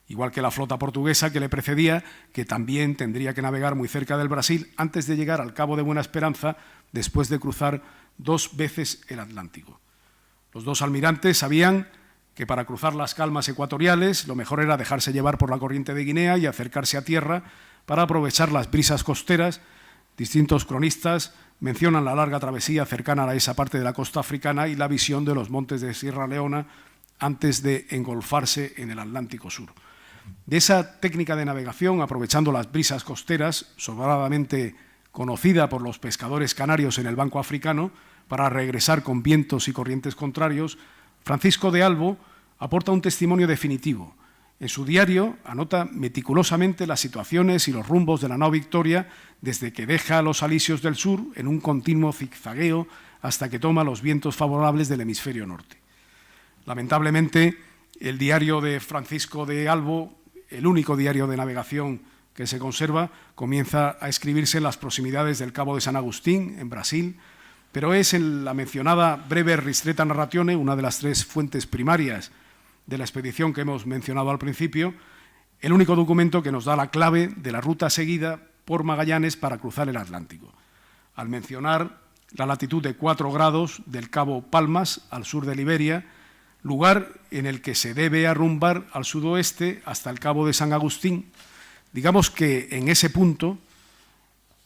Igual que la flota portuguesa que le precedía, que también tendría que navegar muy cerca del Brasil antes de llegar al Cabo de Buena Esperanza, después de cruzar 2 veces el Atlántico. Los dos almirantes sabían que para cruzar las calmas ecuatoriales lo mejor era dejarse llevar por la corriente de Guinea y acercarse a tierra para aprovechar las brisas costeras. Distintos cronistas mencionan la larga travesía cercana a esa parte de la costa africana y la visión de los montes de Sierra Leona antes de engolfarse en el Atlántico Sur. De esa técnica de navegación, aprovechando las brisas costeras, sobradamente conocida por los pescadores canarios en el banco africano, para regresar con vientos y corrientes contrarios, Francisco de Albo aporta un testimonio definitivo. En su diario anota meticulosamente las situaciones y los rumbos de la nao Victoria desde que deja los alisios del sur en un continuo zigzagueo hasta que toma los vientos favorables del hemisferio norte. Lamentablemente, el diario de Francisco de Albo, el único diario de navegación que se conserva, comienza a escribirse en las proximidades del Cabo de San Agustín, en Brasil, pero es en la mencionada breve Ristretta Narratione, una de las 3 fuentes primarias de la expedición que hemos mencionado al principio, el único documento que nos da la clave de la ruta seguida por Magallanes para cruzar el Atlántico. Al mencionar la latitud de 4 grados del Cabo Palmas, al sur de Liberia, lugar en el que se debe arrumbar al sudoeste hasta el Cabo de San Agustín. Digamos que en ese punto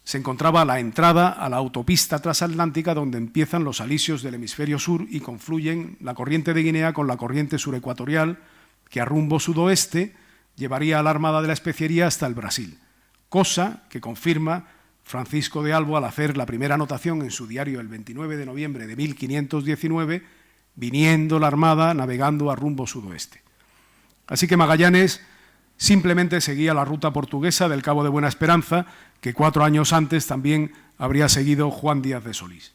se encontraba la entrada a la autopista transatlántica donde empiezan los alisios del hemisferio sur y confluyen la corriente de Guinea con la corriente surecuatorial que a rumbo sudoeste llevaría a la Armada de la Especiería hasta el Brasil, cosa que confirma Francisco de Albo al hacer la primera anotación en su diario el 29 de noviembre de 1519, viniendo la Armada navegando a rumbo sudoeste. Así que Magallanes simplemente seguía la ruta portuguesa del Cabo de Buena Esperanza, que 4 años antes también habría seguido Juan Díaz de Solís.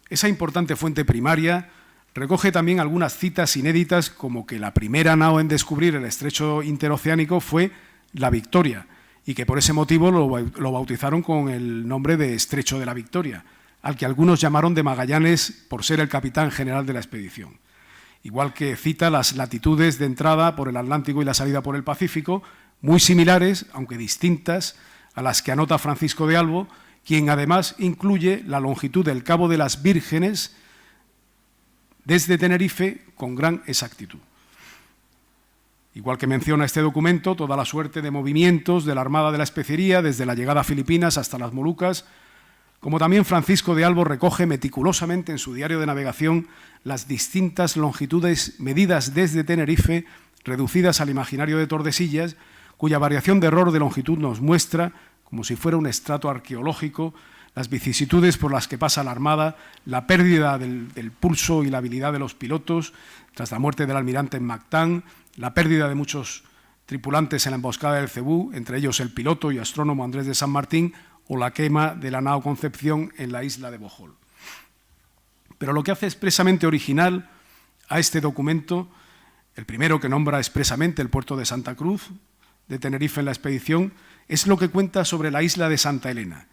Esa importante fuente primaria recoge también algunas citas inéditas, como que la primera nao en descubrir el estrecho interoceánico fue la Victoria, y que por ese motivo lo bautizaron con el nombre de Estrecho de la Victoria, al que algunos llamaron de Magallanes por ser el capitán general de la expedición. Igual que cita las latitudes de entrada por el Atlántico y la salida por el Pacífico, muy similares, aunque distintas, a las que anota Francisco de Albo, quien además incluye la longitud del Cabo de las Vírgenes desde Tenerife con gran exactitud. Igual que menciona este documento, toda la suerte de movimientos de la Armada de la Especiería, desde la llegada a Filipinas hasta las Molucas, como también Francisco de Albo recoge meticulosamente en su diario de navegación las distintas longitudes medidas desde Tenerife, reducidas al imaginario de Tordesillas, cuya variación de error de longitud nos muestra, como si fuera un estrato arqueológico, las vicisitudes por las que pasa la Armada, la pérdida del pulso y la habilidad de los pilotos tras la muerte del almirante en Mactán, la pérdida de muchos tripulantes en la emboscada del Cebú, entre ellos el piloto y astrónomo Andrés de San Martín, o la quema de la nao Concepción en la isla de Bohol. Pero lo que hace expresamente original a este documento, el primero que nombra expresamente el puerto de Santa Cruz de Tenerife en la expedición, es lo que cuenta sobre la isla de Santa Elena,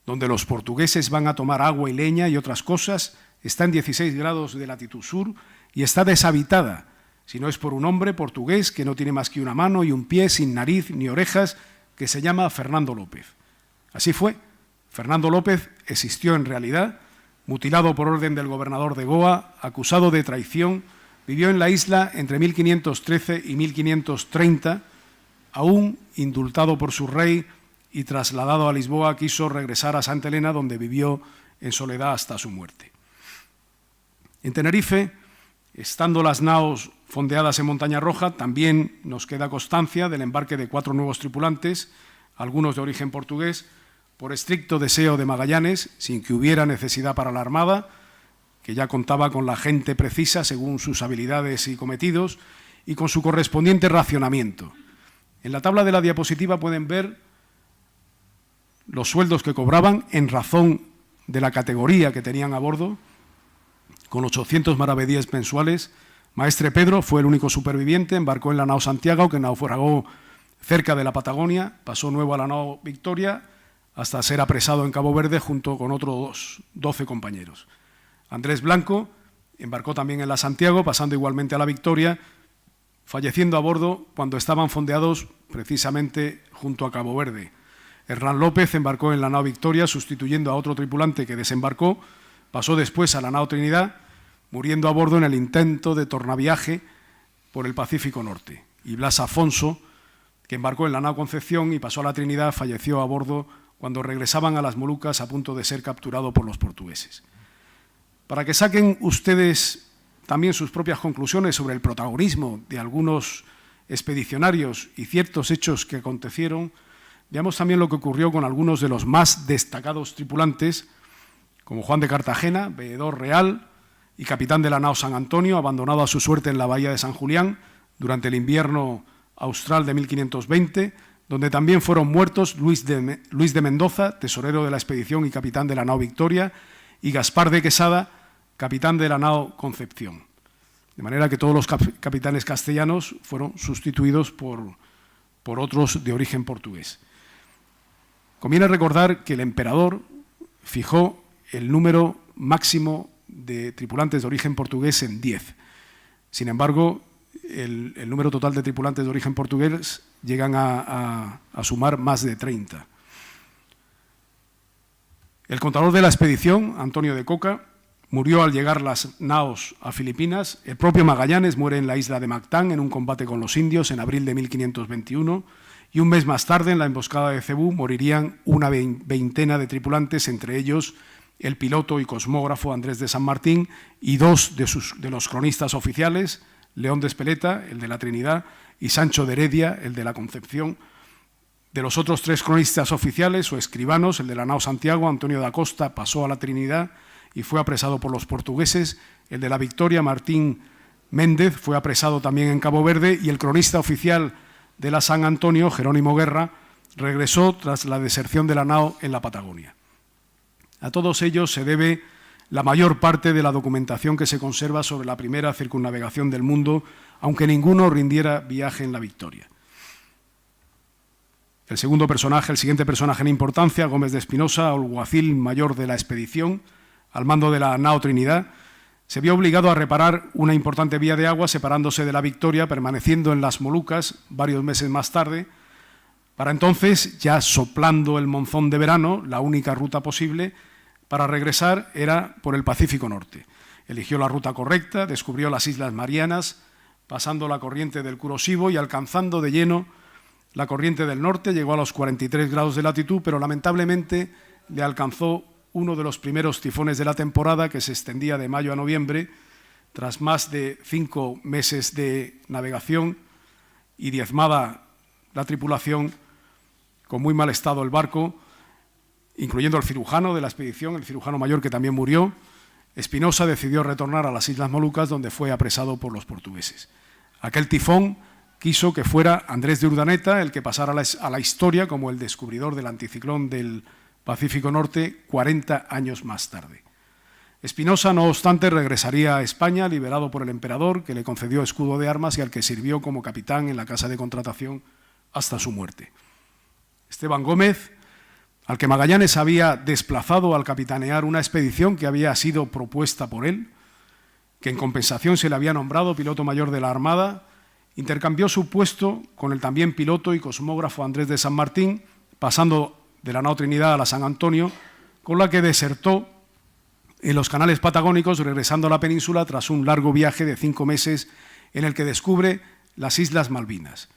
donde los portugueses van a tomar agua y leña y otras cosas, está en 16 grados de latitud sur y está deshabitada, si no es por un hombre portugués que no tiene más que una mano y un pie, sin nariz ni orejas, que se llama Fernando López. Así fue. Fernando López existió en realidad, mutilado por orden del gobernador de Goa, acusado de traición, vivió en la isla entre 1513 y 1530, aún indultado por su rey y trasladado a Lisboa, quiso regresar a Santa Elena, donde vivió en soledad hasta su muerte. En Tenerife, estando las naos fondeadas en Montaña Roja, también nos queda constancia del embarque de 4 nuevos tripulantes, algunos de origen portugués, por estricto deseo de Magallanes, sin que hubiera necesidad para la Armada, que ya contaba con la gente precisa según sus habilidades y cometidos, y con su correspondiente racionamiento. En la tabla de la diapositiva pueden ver los sueldos que cobraban en razón de la categoría que tenían a bordo, con 800 maravedíes mensuales. Maestre Pedro fue el único superviviente, embarcó en la nao Santiago, que naufragó cerca de la Patagonia, pasó nuevo a la nao Victoria, hasta ser apresado en Cabo Verde junto con otros 12 compañeros. Andrés Blanco embarcó también en la Santiago, pasando igualmente a la Victoria, falleciendo a bordo cuando estaban fondeados precisamente junto a Cabo Verde. Hernán López embarcó en la nao Victoria, sustituyendo a otro tripulante que desembarcó, pasó después a la nao Trinidad, muriendo a bordo en el intento de tornaviaje por el Pacífico Norte. Y Blas Afonso, que embarcó en la nao Concepción y pasó a la Trinidad, falleció a bordo cuando regresaban a las Molucas a punto de ser capturado por los portugueses. Para que saquen ustedes también sus propias conclusiones sobre el protagonismo de algunos expedicionarios y ciertos hechos que acontecieron, veamos también lo que ocurrió con algunos de los más destacados tripulantes, como Juan de Cartagena, veedor real y capitán de la nao San Antonio, abandonado a su suerte en la bahía de San Julián durante el invierno austral de 1520, donde también fueron muertos Luis de Mendoza, tesorero de la expedición y capitán de la nao Victoria, y Gaspar de Quesada, capitán de la nao Concepción. De manera que todos los capitanes castellanos fueron sustituidos por otros de origen portugués. Conviene recordar que el emperador fijó el número máximo de tripulantes de origen portugués en 10. Sin embargo, el número total de tripulantes de origen portugués llegan a sumar más de 30. El contador de la expedición, Antonio de Coca, murió al llegar las naos a Filipinas. El propio Magallanes muere en la isla de Mactán en un combate con los indios en abril de 1521 y un mes más tarde, en la emboscada de Cebú, morirían una veintena de tripulantes, entre ellos el piloto y cosmógrafo Andrés de San Martín y dos de los cronistas oficiales, León de Espeleta, el de la Trinidad, y Sancho de Heredia, el de la Concepción. De los otros 3 cronistas oficiales o escribanos, el de la nao Santiago, Antonio da Costa, pasó a la Trinidad y fue apresado por los portugueses. El de la Victoria, Martín Méndez, fue apresado también en Cabo Verde, y el cronista oficial de la San Antonio, Jerónimo Guerra, regresó tras la deserción de la nao en la Patagonia. A todos ellos se debe la mayor parte de la documentación que se conserva sobre la primera circunnavegación del mundo, aunque ninguno rindiera viaje en la Victoria. El siguiente personaje en importancia, Gómez de Espinosa, alguacil mayor de la expedición, al mando de la nao Trinidad, se vio obligado a reparar una importante vía de agua separándose de la Victoria, permaneciendo en las Molucas varios meses más tarde. Para entonces, ya soplando el monzón de verano, la única ruta posible para regresar era por el Pacífico Norte. Eligió la ruta correcta, descubrió las Islas Marianas, pasando la corriente del Kuroshibo y alcanzando de lleno la corriente del norte. Llegó a los 43 grados de latitud, pero lamentablemente le alcanzó uno de los primeros tifones de la temporada, que se extendía de mayo a noviembre. Tras más de 5 meses de navegación y diezmada la tripulación, con muy mal estado el barco, incluyendo el cirujano de la expedición, el cirujano mayor, que también murió, Espinosa decidió retornar a las Islas Molucas, donde fue apresado por los portugueses. Aquel tifón quiso que fuera Andrés de Urdaneta el que pasara a la historia como el descubridor del anticiclón del Pacífico Norte 40 años más tarde. Espinosa, no obstante, regresaría a España, liberado por el emperador, que le concedió escudo de armas y al que sirvió como capitán en la casa de contratación hasta su muerte. Esteban Gómez, al que Magallanes había desplazado al capitanear una expedición que había sido propuesta por él, que en compensación se le había nombrado piloto mayor de la Armada, intercambió su puesto con el también piloto y cosmógrafo Andrés de San Martín, pasando de la nao Trinidad a la San Antonio, con la que desertó en los canales patagónicos, regresando a la península tras un largo viaje de 5 meses en el que descubre las Islas Malvinas.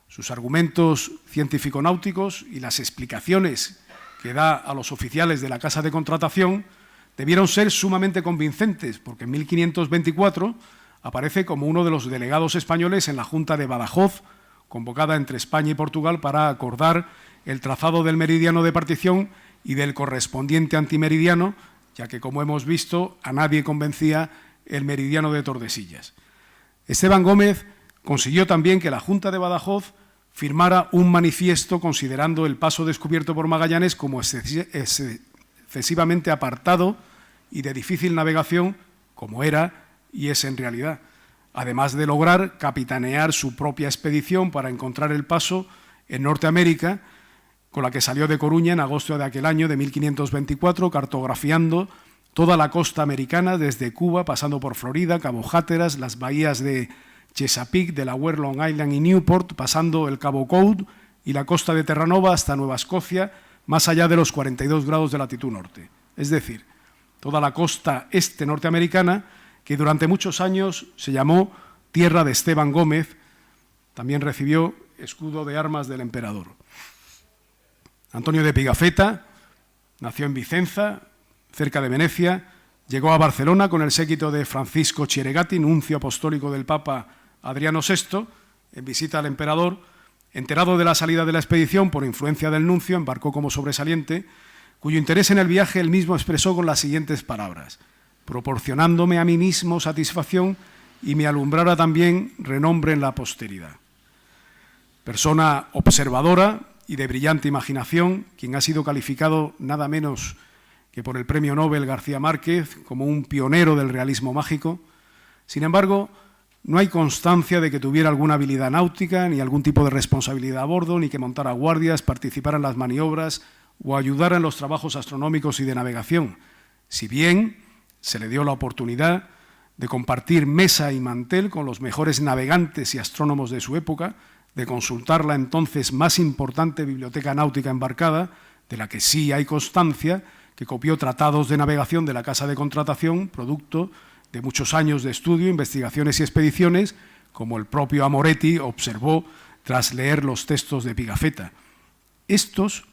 Sus argumentos científico-náuticos y las explicaciones que da a los oficiales de la casa de contratación debieron ser sumamente convincentes, porque en 1524 aparece como uno de los delegados españoles en la Junta de Badajoz, convocada entre España y Portugal para acordar el trazado del meridiano de partición y del correspondiente antimeridiano, ya que, como hemos visto, a nadie convencía el meridiano de Tordesillas. Esteban Gómez consiguió también que la Junta de Badajoz firmara un manifiesto considerando el paso descubierto por Magallanes como excesivamente apartado y de difícil navegación, como era y es en realidad, además de lograr capitanear su propia expedición para encontrar el paso en Norteamérica, con la que salió de Coruña en agosto de aquel año de 1524, cartografiando toda la costa americana desde Cuba, pasando por Florida, Cabo Hatteras, las bahías de Chesapeake, Delaware, Long Island y Newport, pasando el Cabo Code y la costa de Terranova hasta Nueva Escocia, más allá de los 42 grados de latitud norte. Es decir, toda la costa este norteamericana, que durante muchos años se llamó Tierra de Esteban Gómez, también recibió escudo de armas del emperador. Antonio de Pigafetta nació en Vicenza, cerca de Venecia, llegó a Barcelona con el séquito de Francisco Chieregati, nuncio apostólico del Papa Adriano VI, en visita al emperador. Enterado de la salida de la expedición por influencia del nuncio, embarcó como sobresaliente, cuyo interés en el viaje él mismo expresó con las siguientes palabras: proporcionándome a mí mismo satisfacción y me alumbrara también renombre en la posteridad. Persona observadora y de brillante imaginación, quien ha sido calificado nada menos que por el Premio Nobel García Márquez como un pionero del realismo mágico. Sin embargo, no hay constancia de que tuviera alguna habilidad náutica, ni algún tipo de responsabilidad a bordo, ni que montara guardias, participara en las maniobras o ayudara en los trabajos astronómicos y de navegación, si bien se le dio la oportunidad de compartir mesa y mantel con los mejores navegantes y astrónomos de su época, de consultar la entonces más importante biblioteca náutica embarcada, de la que sí hay constancia, que copió tratados de navegación de la Casa de Contratación, producto de muchos años de estudio, investigaciones y expediciones, como el propio Amoretti observó tras leer los textos de Pigafetta. Estos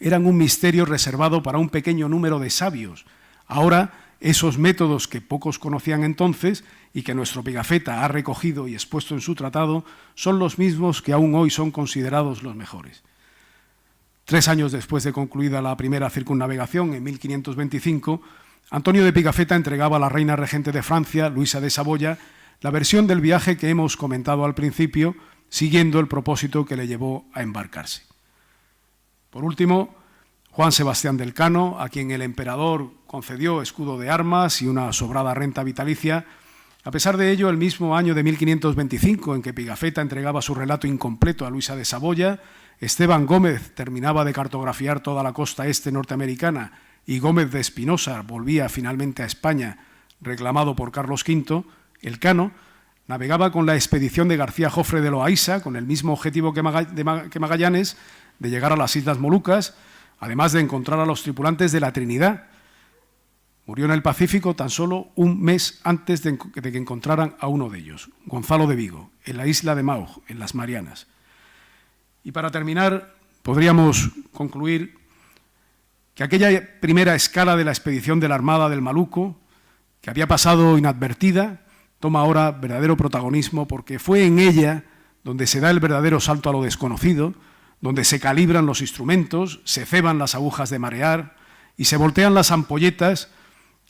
eran un misterio reservado para un pequeño número de sabios. Ahora, esos métodos que pocos conocían entonces y que nuestro Pigafetta ha recogido y expuesto en su tratado son los mismos que aún hoy son considerados los mejores. 3 años después de concluida la primera circunnavegación, en 1525, Antonio de Pigafetta entregaba a la reina regente de Francia, Luisa de Saboya, la versión del viaje que hemos comentado al principio, siguiendo el propósito que le llevó a embarcarse. Por último, Juan Sebastián del Cano, a quien el emperador concedió escudo de armas y una sobrada renta vitalicia. A pesar de ello, el mismo año de 1525, en que Pigafetta entregaba su relato incompleto a Luisa de Saboya, Esteban Gómez terminaba de cartografiar toda la costa este norteamericana y Gómez de Espinosa volvía finalmente a España, reclamado por Carlos V, el Cano navegaba con la expedición de García Jofre de Loaiza, con el mismo objetivo que Magallanes, de llegar a las Islas Molucas, además de encontrar a los tripulantes de la Trinidad. Murió en el Pacífico tan solo un mes antes de que encontraran a uno de ellos, Gonzalo de Vigo, en la isla de Maug, en las Marianas. Y para terminar, podríamos concluir que aquella primera escala de la expedición de la Armada del Maluco, que había pasado inadvertida, toma ahora verdadero protagonismo porque fue en ella donde se da el verdadero salto a lo desconocido, donde se calibran los instrumentos, se ceban las agujas de marear y se voltean las ampolletas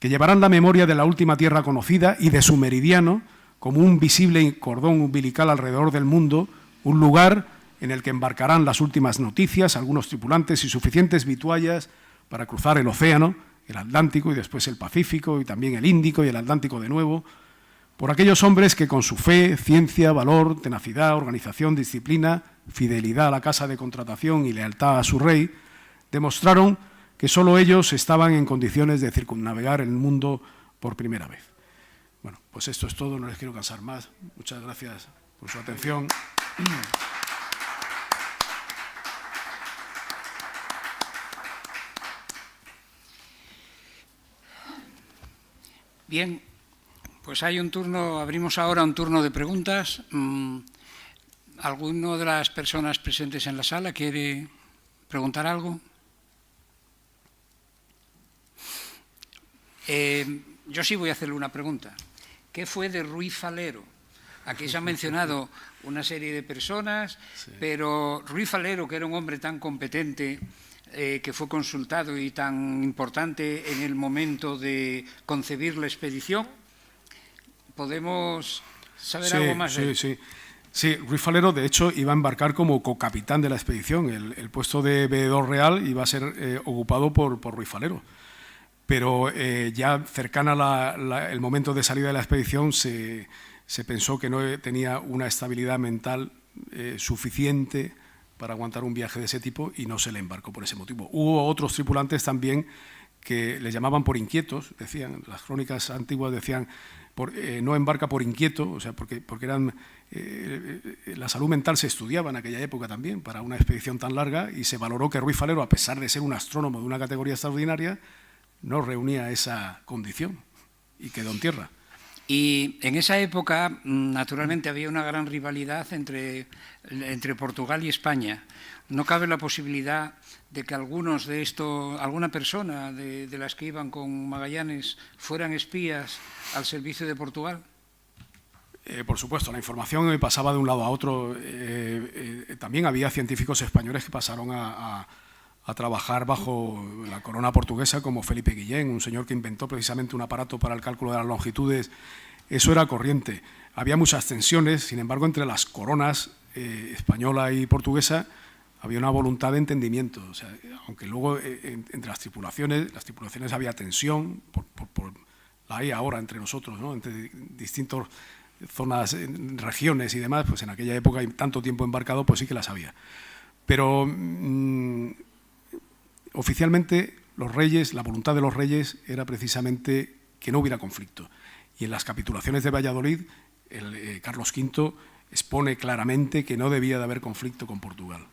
que llevarán la memoria de la última tierra conocida y de su meridiano como un visible cordón umbilical alrededor del mundo, un lugar en el que embarcarán las últimas noticias, algunos tripulantes y suficientes vituallas para cruzar el océano, el Atlántico y después el Pacífico y también el Índico y el Atlántico de nuevo, por aquellos hombres que con su fe, ciencia, valor, tenacidad, organización, disciplina, fidelidad a la Casa de Contratación y lealtad a su rey, demostraron que solo ellos estaban en condiciones de circunnavegar el mundo por primera vez. Bueno, pues esto es todo, no les quiero cansar más. Muchas gracias por su atención. Bien, pues hay un turno, abrimos ahora un turno de preguntas. ¿Alguno de las personas presentes en la sala quiere preguntar algo? Yo sí voy a hacerle una pregunta. ¿Qué fue de Ruiz Falero? Aquí se han mencionado una serie de personas, sí, pero Ruiz Falero, que era un hombre tan competente, que fue consultado y tan importante en el momento de concebir la expedición, ¿podemos saber algo más de él? Sí, Ruiz Falero, de hecho, iba a embarcar como cocapitán de la expedición. El puesto de veedor real iba a ser ocupado por Ruiz Falero. Pero ya cercana el momento de salida de la expedición se pensó que no tenía una estabilidad mental suficiente para aguantar un viaje de ese tipo y no se le embarcó por ese motivo. Hubo otros tripulantes también que le llamaban por inquietos, decían, las crónicas antiguas decían, no embarca por inquieto, o sea, porque eran, la salud mental se estudiaba en aquella época también para una expedición tan larga y se valoró que Ruiz Falero, a pesar de ser un astrónomo de una categoría extraordinaria, no reunía esa condición y quedó en tierra. Y en esa época, naturalmente, había una gran rivalidad entre Portugal y España. ¿No cabe la posibilidad de que alguna persona de las que iban con Magallanes fueran espías al servicio de Portugal? Por supuesto, la información pasaba de un lado a otro. También había científicos españoles que pasaron a trabajar bajo la corona portuguesa, como Felipe Guillén, un señor que inventó precisamente un aparato para el cálculo de las longitudes. Eso era corriente. Había muchas tensiones, sin embargo, entre las coronas española y portuguesa había una voluntad de entendimiento. O sea, aunque luego entre las tripulaciones había tensión, la hay ahora entre nosotros, ¿no? Entre distintas zonas, regiones y demás, pues en aquella época y tanto tiempo embarcado, pues sí que las había. Pero oficialmente los reyes, la voluntad de los reyes era precisamente que no hubiera conflicto. Y en las capitulaciones de Valladolid, Carlos V expone claramente que no debía de haber conflicto con Portugal.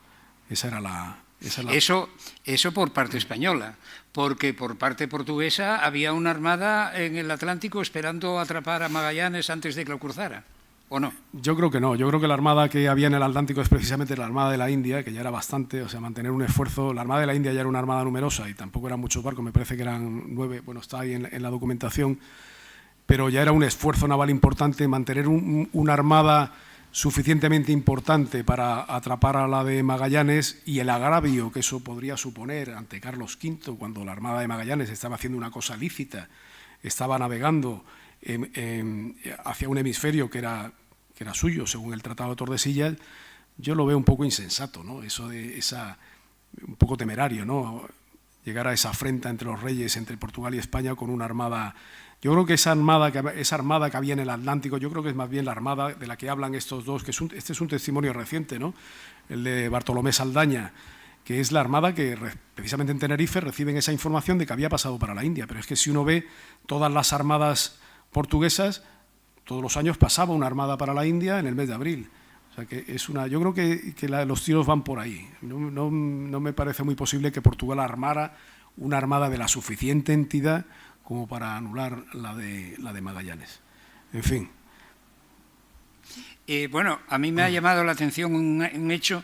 Esa era Eso por parte española, porque por parte portuguesa había una armada en el Atlántico esperando atrapar a Magallanes antes de que lo cruzara, ¿o no? Yo creo que no. Yo creo que la armada que había en el Atlántico es precisamente la Armada de la India, que ya era bastante, o sea, mantener un esfuerzo. La Armada de la India ya era una armada numerosa y tampoco eran muchos barcos, me parece que eran 9, bueno, está ahí en la documentación, pero ya era un esfuerzo naval importante mantener una armada suficientemente importante para atrapar a la de Magallanes, y el agravio que eso podría suponer ante Carlos V, cuando la Armada de Magallanes estaba haciendo una cosa lícita, estaba navegando hacia un hemisferio que era suyo, según el Tratado de Tordesillas. Yo lo veo un poco insensato, ¿no? Eso de un poco temerario, ¿no? Llegar a esa afrenta entre los reyes, entre Portugal y España, con una armada. Yo creo que esa armada que había en el Atlántico, yo creo que es más bien la armada de la que hablan estos dos, que este es un testimonio reciente, ¿no? El de Bartolomé Saldaña, que es la armada que precisamente en Tenerife reciben esa información de que había pasado para la India. Pero es que si uno ve todas las armadas portuguesas, todos los años pasaba una armada para la India en el mes de abril. O sea que yo creo que los tiros van por ahí. No me parece muy posible que Portugal armara una armada de la suficiente entidad como para anular la de Magallanes. En fin. Bueno, a mí me ha llamado la atención un hecho.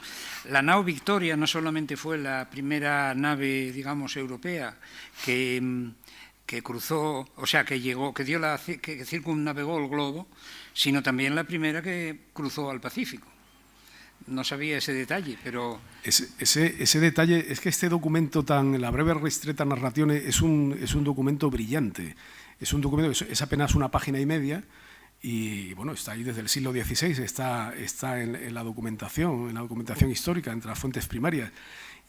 La nao Victoria no solamente fue la primera nave, digamos, europea que cruzó, o sea, que circunnavegó el globo, sino también la primera que cruzó al Pacífico. No sabía ese detalle, pero... Ese detalle, es que este documento la breve restretta narrazione es un documento brillante. Es un documento, es apenas una página y media, y bueno, está ahí desde el siglo XVI, está en la documentación histórica, entre las fuentes primarias.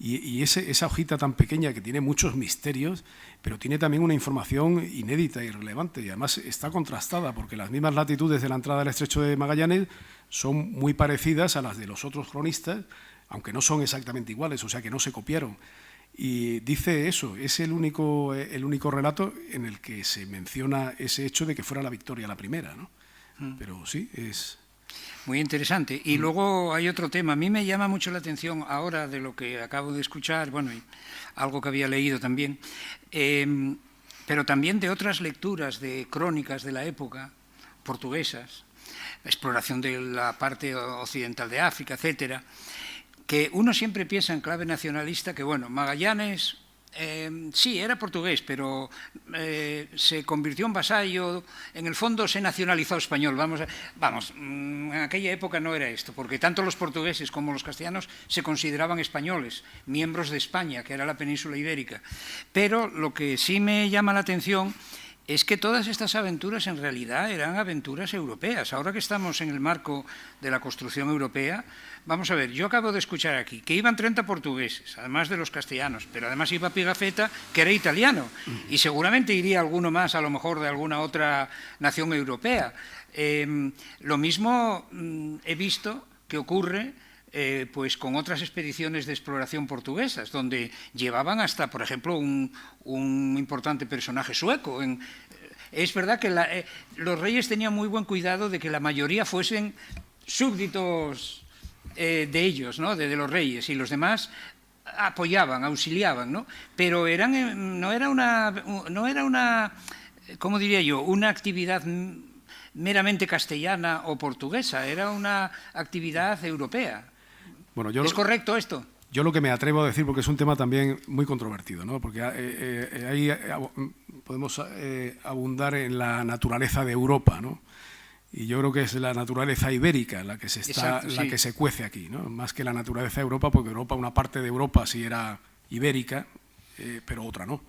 Y esa hojita tan pequeña que tiene muchos misterios, pero tiene también una información inédita y relevante, y además está contrastada, porque las mismas latitudes de la entrada del Estrecho de Magallanes son muy parecidas a las de los otros cronistas, aunque no son exactamente iguales, o sea que no se copiaron. Y dice eso, es el único relato en el que se menciona ese hecho de que fuera la Victoria la primera, ¿no? Pero sí, es... Muy interesante. Y luego hay otro tema. A mí me llama mucho la atención ahora de lo que acabo de escuchar, bueno, y algo que había leído también, pero también de otras lecturas de crónicas de la época, portuguesas, exploración de la parte occidental de África, etcétera, que uno siempre piensa en clave nacionalista que, bueno, Magallanes... sí, era portugués, pero se convirtió en vasallo, en el fondo se nacionalizó español. En aquella época no era esto, porque tanto los portugueses como los castellanos se consideraban españoles, miembros de España, que era la península ibérica. Pero lo que sí me llama la atención es que todas estas aventuras en realidad eran aventuras europeas. Ahora que estamos en el marco de la construcción europea, vamos a ver, yo acabo de escuchar aquí que iban 30 portugueses, además de los castellanos, pero además iba Pigafetta, que era italiano, y seguramente iría alguno más, a lo mejor de alguna otra nación europea. Lo mismo he visto que ocurre pues con otras expediciones de exploración portuguesas, donde llevaban hasta, por ejemplo, un importante personaje sueco. Es verdad que los reyes tenían muy buen cuidado de que la mayoría fuesen súbditos de ellos, ¿no? de los reyes, y los demás apoyaban, auxiliaban, ¿no? Pero no era una, ¿cómo diría yo?, una actividad meramente castellana o portuguesa, era una actividad europea. Bueno, ¿Es correcto esto? Yo lo que me atrevo a decir, porque es un tema también muy controvertido, ¿no? Porque ahí podemos abundar en la naturaleza de Europa, ¿no? Y yo creo que es la naturaleza ibérica la que que se cuece aquí, ¿no? Más que la naturaleza de Europa, porque una parte de Europa sí era ibérica, pero otra no.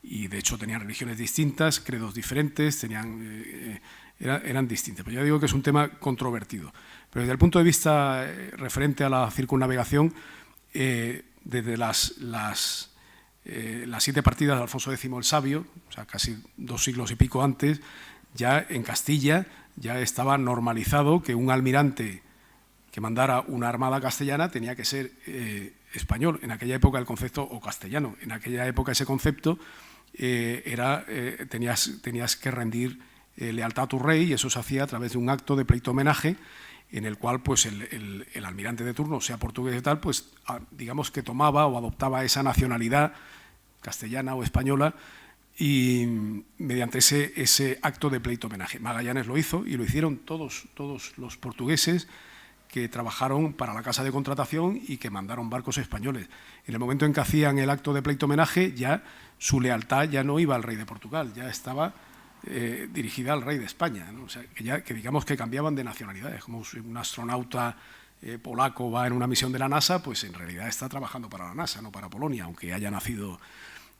Y de hecho tenían religiones distintas, credos diferentes, eran distintas. Pero yo digo que es un tema controvertido. Pero desde el punto de vista referente a la circunnavegación, desde las 7 partidas de Alfonso X el Sabio, o sea, casi 2 siglos y pico antes, ya en Castilla ya estaba normalizado que un almirante que mandara una armada castellana tenía que ser español. En aquella época el concepto, o castellano, en aquella época ese concepto tenías que rendir lealtad a tu rey, y eso se hacía a través de un acto de pleito homenaje en el cual pues el almirante de turno, sea portugués y tal, pues digamos que tomaba o adoptaba esa nacionalidad castellana o española, y mediante ese acto de pleito homenaje. Magallanes lo hizo y lo hicieron todos los portugueses que trabajaron para la casa de contratación y que mandaron barcos españoles. En el momento en que hacían el acto de pleito homenaje, ya su lealtad ya no iba al rey de Portugal, ya estaba dirigida al rey de España, ¿no? O sea, que digamos que cambiaban de nacionalidades, como si un astronauta polaco va en una misión de la NASA, pues en realidad está trabajando para la NASA, no para Polonia, aunque haya nacido.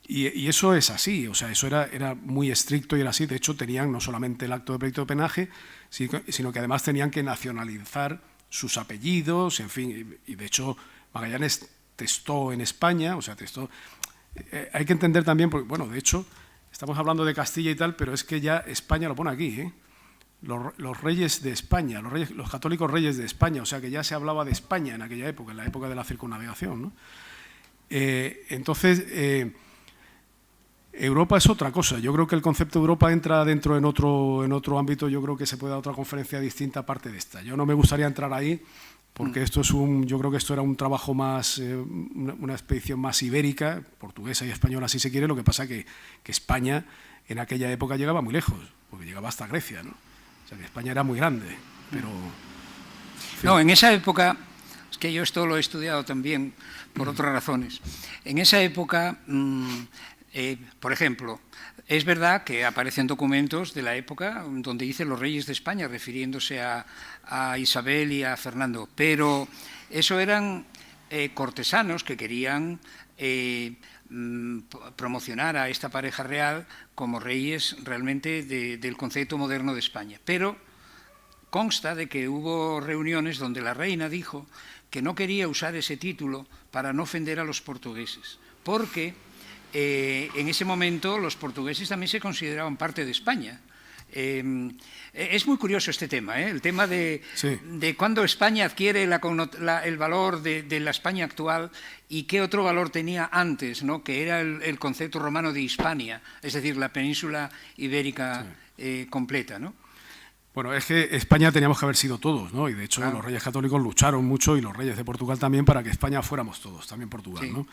Y eso es así, o sea, eso era muy estricto y era así. De hecho, tenían no solamente el acto de pleito homenaje, sino que además tenían que nacionalizar sus apellidos, en fin, y de hecho Magallanes testó en España, o sea, testó. Hay que entender también, porque, bueno, de hecho, estamos hablando de Castilla y tal, pero es que ya España lo pone aquí, ¿eh? Los reyes de España, los católicos reyes de España, o sea, que ya se hablaba de España en aquella época, en la época de la circunnavegación, ¿no? Entonces, Europa es otra cosa. Yo creo que el concepto de Europa entra dentro en otro ámbito. Yo creo que se puede dar otra conferencia distinta aparte de esta. Yo no me gustaría entrar ahí porque yo creo que esto era un trabajo más, una expedición más ibérica, portuguesa y española si se quiere. Lo que pasa que España en aquella época llegaba muy lejos, porque llegaba hasta Grecia, ¿no? O sea que España era muy grande, pero... No, en esa época, es que yo esto lo he estudiado también por otras razones. En esa época... por ejemplo, es verdad que aparecen documentos de la época donde dice los reyes de España, refiriéndose a Isabel y a Fernando, pero eso eran cortesanos que querían promocionar a esta pareja real como reyes realmente del concepto moderno de España. Pero consta de que hubo reuniones donde la reina dijo que no quería usar ese título para no ofender a los portugueses, porque en ese momento los portugueses también se consideraban parte de España. Es muy curioso este tema, el tema de cuándo España adquiere el valor de la España actual y qué otro valor tenía antes, ¿no? Que era el concepto romano de Hispania, es decir, la península ibérica completa, ¿no? Bueno, es que España teníamos que haber sido todos, ¿no? Y de hecho los reyes católicos lucharon mucho, y los reyes de Portugal también, para que España fuéramos todos, también Portugal, ¿no?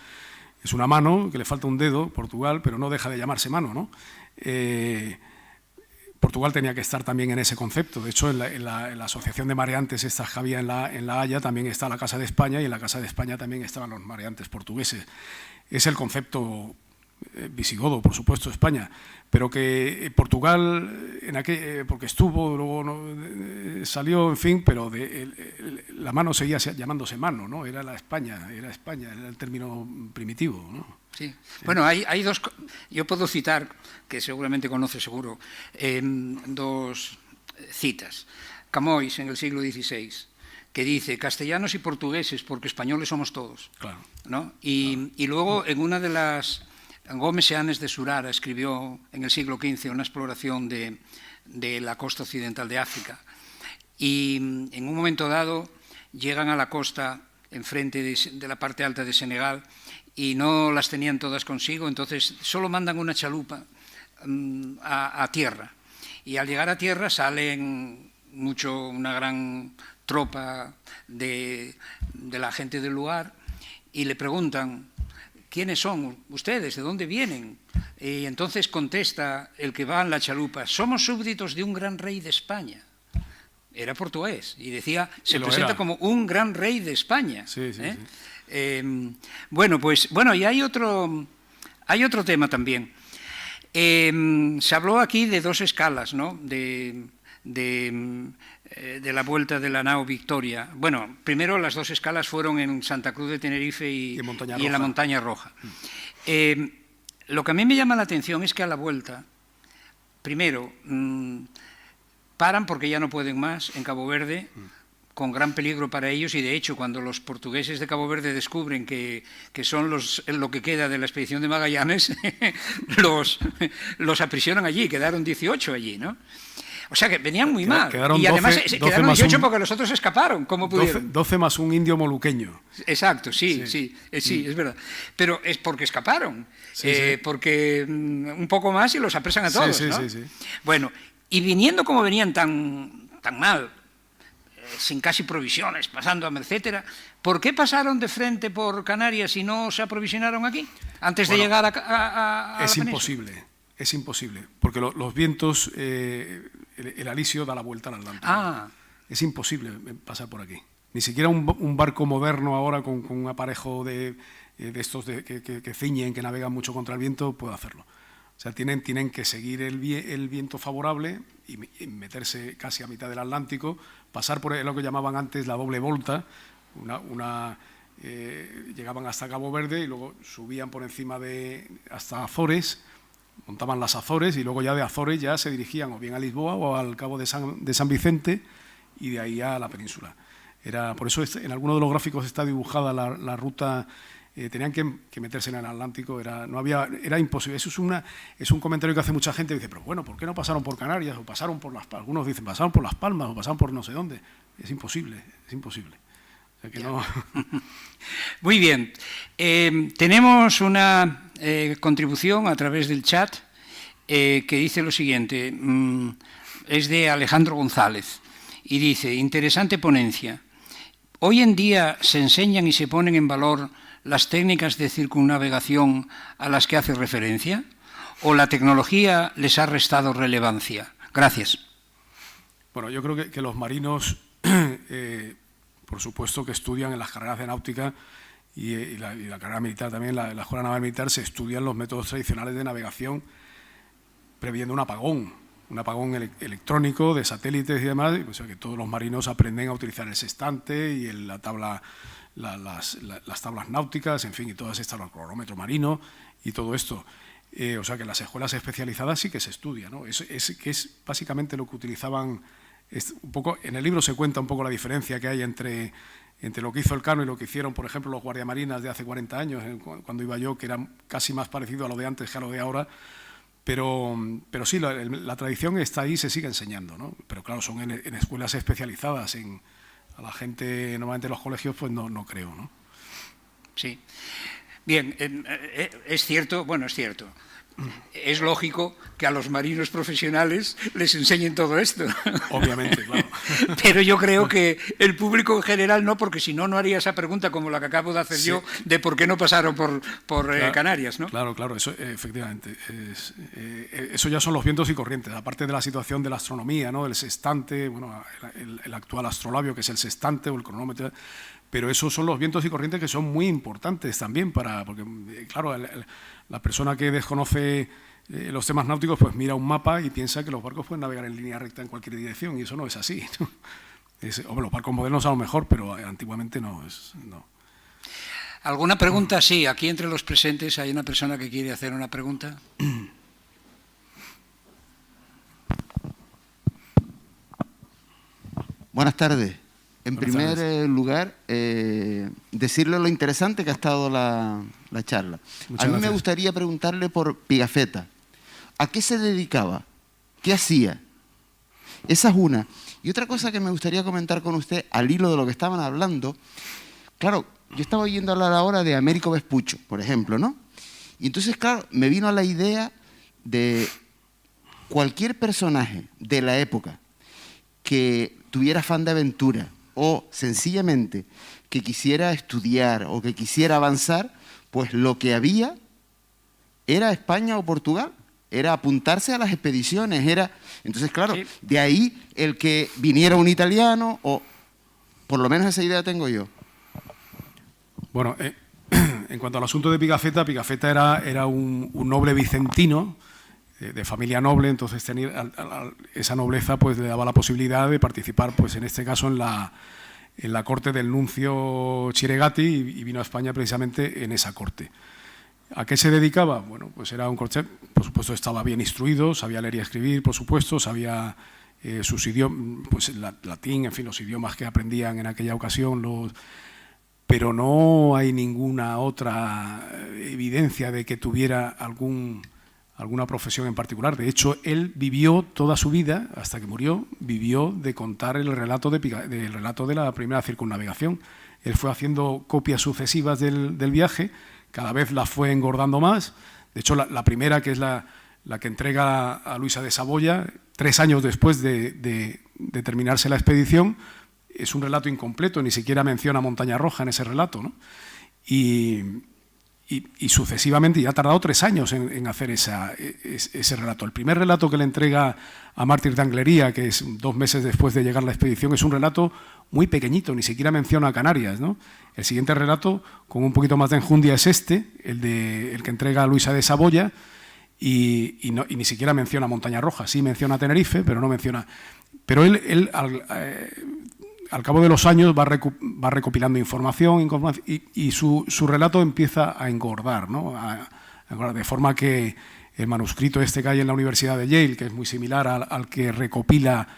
Es una mano, que le falta un dedo, Portugal, pero no deja de llamarse mano, ¿no? Portugal tenía que estar también en ese concepto. De hecho, en la asociación de mareantes estas que había en La Haya también está la Casa de España, y en la Casa de España también estaban los mareantes portugueses. Es el concepto visigodo, por supuesto, España, pero que Portugal, porque estuvo, luego salió, en fin, pero la mano seguía llamándose mano, ¿no? Era España, era el término primitivo, ¿no? Sí. Bueno, hay dos, yo puedo citar, que seguramente conoce seguro, dos citas. Camões, en el siglo XVI, que dice castellanos y portugueses, porque españoles somos todos. Claro. ¿No? Y luego, en una de las... Gómez Eanes de Surara escribió en el siglo XV una exploración de la costa occidental de África, y en un momento dado llegan a la costa enfrente de la parte alta de Senegal y no las tenían todas consigo, entonces solo mandan una chalupa a tierra, y al llegar a tierra salen una gran tropa de la gente del lugar y le preguntan: ¿quiénes son ustedes? ¿De dónde vienen? Y entonces contesta el que va en la chalupa: somos súbditos de un gran rey de España. Era portugués y decía, se presenta como un gran rey de España. Sí. Bueno, y hay otro tema también. Se habló aquí de dos escalas, ¿no? De la vuelta de la nao Victoria. Bueno, primero las dos escalas fueron en Santa Cruz de Tenerife y en la Montaña Roja. Lo que a mí me llama la atención es que a la vuelta, primero, paran porque ya no pueden más en Cabo Verde, con gran peligro para ellos, y de hecho cuando los portugueses de Cabo Verde descubren que son lo que queda de la expedición de Magallanes, los aprisionan allí, quedaron 18 allí, ¿no? O sea que venían muy mal. Y además quedaron 18 porque los otros escaparon. ¿Cómo pudieron? 12 más un indio moluqueño. Exacto, sí, es verdad. Pero es porque escaparon. Porque un poco más y los apresan a todos, ¿no? Sí. Bueno, y viniendo como venían tan mal, sin casi provisiones, pasando hambre, etcétera. ¿Por qué pasaron de frente por Canarias y no se aprovisionaron aquí antes de llegar a es la imposible, es imposible, porque los vientos, el alisio da la vuelta al Atlántico. Es imposible pasar por aquí. Ni siquiera un barco moderno ahora con un aparejo de estos que ciñen, que navegan mucho contra el viento, puede hacerlo. O sea, tienen que seguir el viento favorable y meterse casi a mitad del Atlántico, pasar por lo que llamaban antes la doble volta, llegaban hasta Cabo Verde y luego subían por encima hasta Azores, montaban las Azores y luego ya de Azores ya se dirigían o bien a Lisboa o al Cabo de San Vicente y de ahí a la península. Por eso en algunos de los gráficos está dibujada la ruta. Tenían que meterse en el Atlántico, era imposible. Eso es un comentario que hace mucha gente, dice, pero bueno, ¿por qué no pasaron por Canarias? O pasaron por algunos dicen, pasaron por Las Palmas o pasaron por no sé dónde. Es imposible, es imposible. O sea que no. Muy bien. Tenemos una contribución a través del chat que dice lo siguiente, es de Alejandro González, y dice, interesante ponencia. Hoy en día se enseñan y se ponen en valor las técnicas de circunnavegación a las que hace referencia, o la tecnología les ha restado relevancia. Gracias. Bueno, yo creo que los marinos, por supuesto que estudian en las carreras de náutica y la carrera militar también, la Escuela Naval Militar, se estudian los métodos tradicionales de navegación previendo un apagón electrónico de satélites y demás, o sea que todos los marinos aprenden a utilizar el sextante y las tablas náuticas, en fin, y todas estas, el cronómetro marino y todo esto. O sea que en las escuelas especializadas sí que se estudia, ¿no? Que es básicamente lo que utilizaban. Un poco, en el libro se cuenta un poco la diferencia que hay entre lo que hizo Elcano y lo que hicieron, por ejemplo, los guardiamarinas de hace 40 años, cuando iba yo, que era casi más parecido a lo de antes que a lo de ahora. Pero sí, la tradición está ahí y se sigue enseñando, ¿no? Pero claro, son en escuelas especializadas, a la gente normalmente en los colegios, pues no creo, ¿no? Sí. Bien, es cierto, es lógico que a los marinos profesionales les enseñen todo esto. Obviamente, claro. Pero yo creo que el público en general no, porque si no, no haría esa pregunta como la que acabo de hacer yo, de por qué no pasaron por claro, Canarias, ¿no? Claro, eso efectivamente. Eso ya son los vientos y corrientes, aparte de la situación de la astronomía, ¿no? El sextante, bueno, el actual astrolabio, que es el sextante o el cronómetro. Pero esos son los vientos y corrientes que son muy importantes también porque claro, la persona que desconoce los temas náuticos pues mira un mapa y piensa que los barcos pueden navegar en línea recta en cualquier dirección y eso no es así, ¿no? Hombre, los barcos modernos a lo mejor, pero antiguamente no. ¿Alguna pregunta? Sí, aquí entre los presentes hay una persona que quiere hacer una pregunta. Buenas tardes. En primer lugar, decirle lo interesante que ha estado la charla. A mí me gustaría preguntarle por Pigafetta. ¿A qué se dedicaba? ¿Qué hacía? Esa es una. Y otra cosa que me gustaría comentar con usted, al hilo de lo que estaban hablando, claro, yo estaba oyendo hablar ahora de Américo Vespucho, por ejemplo, ¿no? Y entonces, claro, me vino a la idea de cualquier personaje de la época que tuviera afán de aventura, o sencillamente que quisiera estudiar o que quisiera avanzar, pues lo que había era España o Portugal, era apuntarse a las expediciones, entonces claro, sí. De ahí el que viniera un italiano, o por lo menos esa idea tengo yo. Bueno, en cuanto al asunto de Pigafetta, Pigafetta era un noble vicentino, de familia noble, entonces esa nobleza pues le daba la posibilidad de participar, pues en este caso en la corte del nuncio Chiregati y vino a España precisamente en esa corte. ¿A qué se dedicaba? Bueno, pues era un corte, por supuesto estaba bien instruido, sabía leer y escribir, por supuesto, sabía sus idiomas, pues latín, en fin, los idiomas que aprendían en aquella ocasión, pero no hay ninguna otra evidencia de que tuviera alguna profesión en particular. De hecho, él vivió toda su vida, hasta que murió, vivió de contar el relato de la primera circunnavegación. Él fue haciendo copias sucesivas del viaje, cada vez la fue engordando más. De hecho, la primera, que es la que entrega a Luisa de Saboya, 3 años después de terminarse la expedición, es un relato incompleto, ni siquiera menciona Montaña Roja en ese relato, ¿no? Y sucesivamente, ya ha tardado 3 años en hacer ese relato. El primer relato que le entrega a Mártir de Anglería, que es 2 meses después de llegar la expedición, es un relato muy pequeñito, ni siquiera menciona a Canarias, ¿no? El siguiente relato, con un poquito más de enjundia, es el que entrega a Luisa de Saboya, y ni siquiera menciona Montaña Roja. Sí menciona Tenerife, pero no menciona... Pero él al cabo de los años va recopilando información y su relato empieza a engordar, ¿no? De forma que el manuscrito que hay en la Universidad de Yale, que es muy similar al que recopila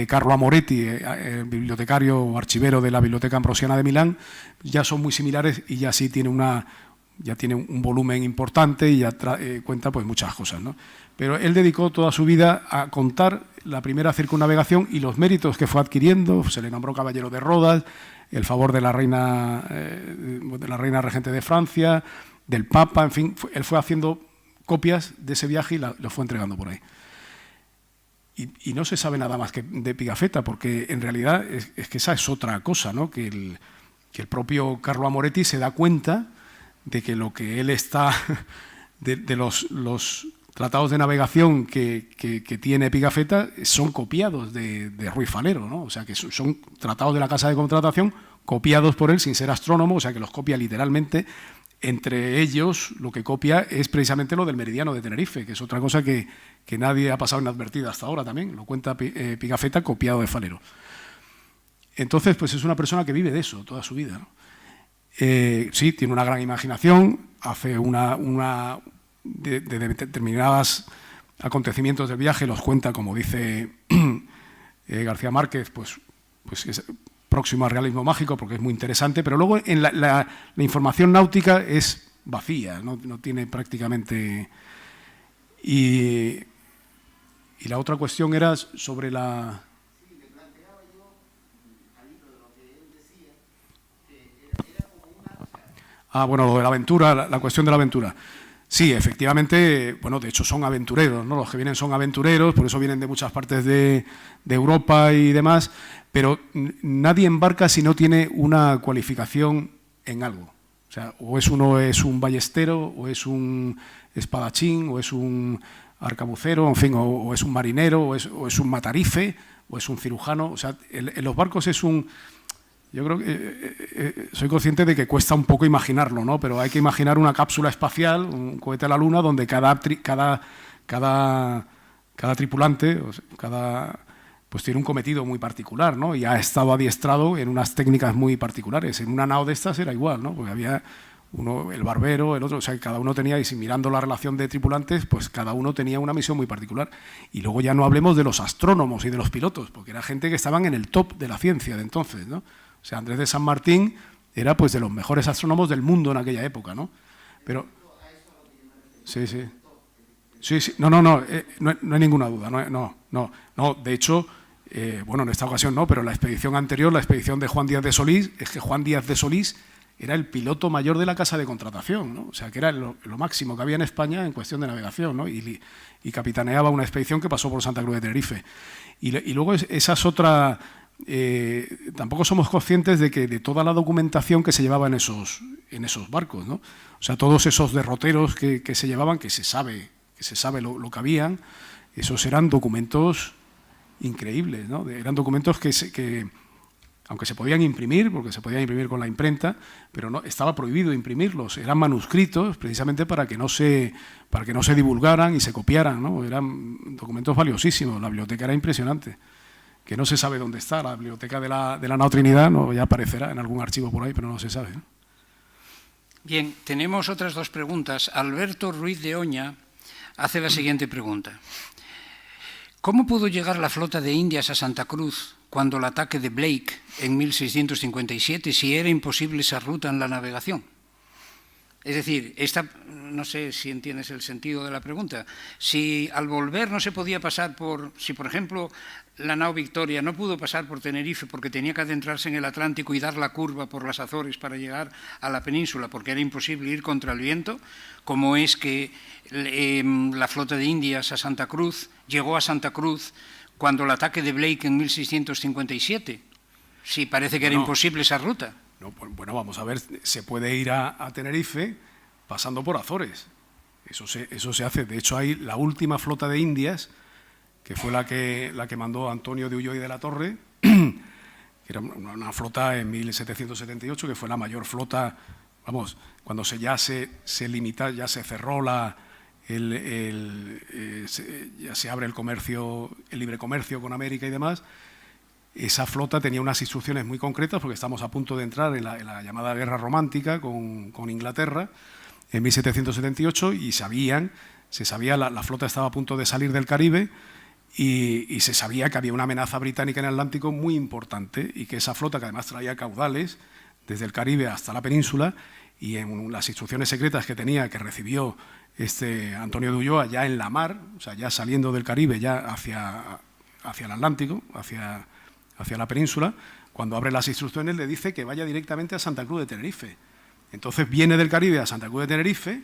Carlo Amoretti, el bibliotecario o archivero de la Biblioteca Ambrosiana de Milán, ya son muy similares y ya sí tiene un volumen importante y ya cuenta pues muchas cosas, ¿no? Pero él dedicó toda su vida a contar la primera circunnavegación y los méritos que fue adquiriendo. Se le nombró caballero de Rodas, el favor de la reina regente de Francia, del Papa, en fin, él fue haciendo copias de ese viaje y lo fue entregando por ahí. Y no se sabe nada más que de Pigafetta, porque en realidad es que esa es otra cosa, ¿no? Que el propio Carlo Amoretti se da cuenta de que lo que él está, de los tratados de navegación que tiene Pigafetta son copiados de Ruiz Falero, ¿no? O sea, que son tratados de la Casa de Contratación copiados por él sin ser astrónomo, o sea, que los copia literalmente. Entre ellos, lo que copia es precisamente lo del meridiano de Tenerife, que es otra cosa que nadie ha pasado inadvertida hasta ahora también. Lo cuenta Pigafetta copiado de Falero. Entonces, pues es una persona que vive de eso toda su vida, ¿no? Sí, tiene una gran imaginación, hace de determinados acontecimientos del viaje, los cuenta, como dice García Márquez, pues es próximo al realismo mágico, porque es muy interesante, pero luego en la información náutica es vacía, no tiene prácticamente... Y la otra cuestión era sobre la... Sí, le planteaba yo al hilo de lo que él decía, que era como una... bueno, lo de la aventura, la cuestión de la aventura. Sí, efectivamente, bueno, de hecho son aventureros, ¿no? Los que vienen son aventureros, por eso vienen de muchas partes de Europa y demás, pero nadie embarca si no tiene una cualificación en algo. O sea, uno es un ballestero, o es un espadachín, o es un arcabucero, en fin, o es un marinero, o es un matarife, o es un cirujano. O sea, en los barcos es un... Yo creo que soy consciente de que cuesta un poco imaginarlo, ¿no? Pero hay que imaginar una cápsula espacial, un cohete a la Luna, donde cada tripulante, pues tiene un cometido muy particular, ¿no? Y ha estado adiestrado en unas técnicas muy particulares. En una nao de estas era igual, ¿no? Porque había uno, el barbero, el otro, o sea, cada uno tenía, y si mirando la relación de tripulantes, pues cada uno tenía una misión muy particular. Y luego ya no hablemos de los astrónomos y de los pilotos, porque era gente que estaban en el top de la ciencia de entonces, ¿no? O sea, Andrés de San Martín era pues de los mejores astrónomos del mundo en aquella época, ¿no? Pero sí. No hay ninguna duda, no. De hecho, bueno, en esta ocasión no, pero en la expedición anterior, la expedición de Juan Díaz de Solís, es que Juan Díaz de Solís era el piloto mayor de la Casa de Contratación, ¿no? O sea, que era lo máximo que había en España en cuestión de navegación, ¿no? Y capitaneaba una expedición que pasó por Santa Cruz de Tenerife. Y luego esa es otra... tampoco somos conscientes de toda la documentación que se llevaba en esos barcos, ¿no? O sea, todos esos derroteros que se llevaban, que se sabe lo que habían, esos eran documentos increíbles, ¿no? Eran documentos que aunque se podían imprimir, porque se podían imprimir con la imprenta, pero no estaba prohibido imprimirlos, eran manuscritos precisamente para que no se divulgaran y se copiaran, ¿no? Eran documentos valiosísimos, la biblioteca era impresionante. Que no se sabe dónde está, la biblioteca de la Nao Trinidad, ¿no? Ya aparecerá en algún archivo por ahí, pero no se sabe, ¿no? Bien, tenemos otras 2 preguntas. Alberto Ruiz de Oña hace la siguiente pregunta. ¿Cómo pudo llegar la flota de Indias a Santa Cruz cuando el ataque de Blake en 1657 si era imposible esa ruta en la navegación? Es decir, no sé si entiendes el sentido de la pregunta. Si al volver no se podía pasar si por ejemplo la nao Victoria no pudo pasar por Tenerife porque tenía que adentrarse en el Atlántico y dar la curva por las Azores para llegar a la península porque era imposible ir contra el viento, como es que la flota de Indias a Santa Cruz llegó a Santa Cruz cuando el ataque de Blake en 1657. Sí, parece que era imposible esa ruta. No, bueno, vamos a ver, se puede ir a Tenerife pasando por Azores. Eso se hace. De hecho, hay la última flota de Indias, que fue la que mandó Antonio de Ulloa y de la Torre, que era una flota en 1778, que fue la mayor flota, vamos, cuando ya se limita, ya se cerró ya se abre el comercio, el libre comercio con América y demás. Esa flota tenía unas instrucciones muy concretas, porque estamos a punto de entrar en la llamada Guerra Romántica con Inglaterra en 1778, y se sabía, la flota estaba a punto de salir del Caribe, y se sabía que había una amenaza británica en el Atlántico muy importante, y que esa flota, que además traía caudales desde el Caribe hasta la península, y en las instrucciones secretas que recibió Antonio de Ulloa ya en la mar, o sea, ya saliendo del Caribe, ya hacia el Atlántico, hacia la península, cuando abre las instrucciones le dice que vaya directamente a Santa Cruz de Tenerife. Entonces viene del Caribe a Santa Cruz de Tenerife,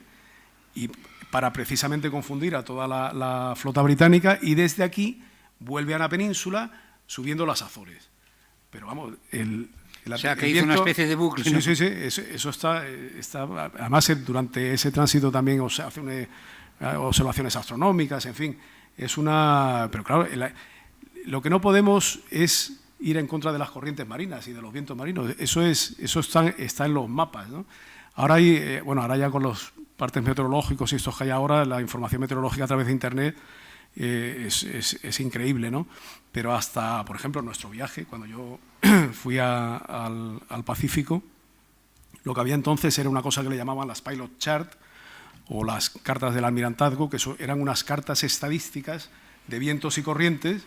y para precisamente confundir a toda la flota británica, y desde aquí vuelve a la península subiendo las Azores. Pero vamos, o sea, que hizo una especie de bucle, ¿no? Sí, eso está además, durante ese tránsito también hace observaciones astronómicas, en fin, pero claro, lo que no podemos es ir en contra de las corrientes marinas y de los vientos marinos. Eso está en los mapas, ¿no? Ahora ahora ya con los partes meteorológicos y estos que hay ahora, la información meteorológica a través de Internet es increíble, ¿no? Pero hasta, por ejemplo, nuestro viaje, cuando yo fui al Pacífico, lo que había entonces era una cosa que le llamaban las pilot chart, o las cartas del almirantazgo, que eran unas cartas estadísticas de vientos y corrientes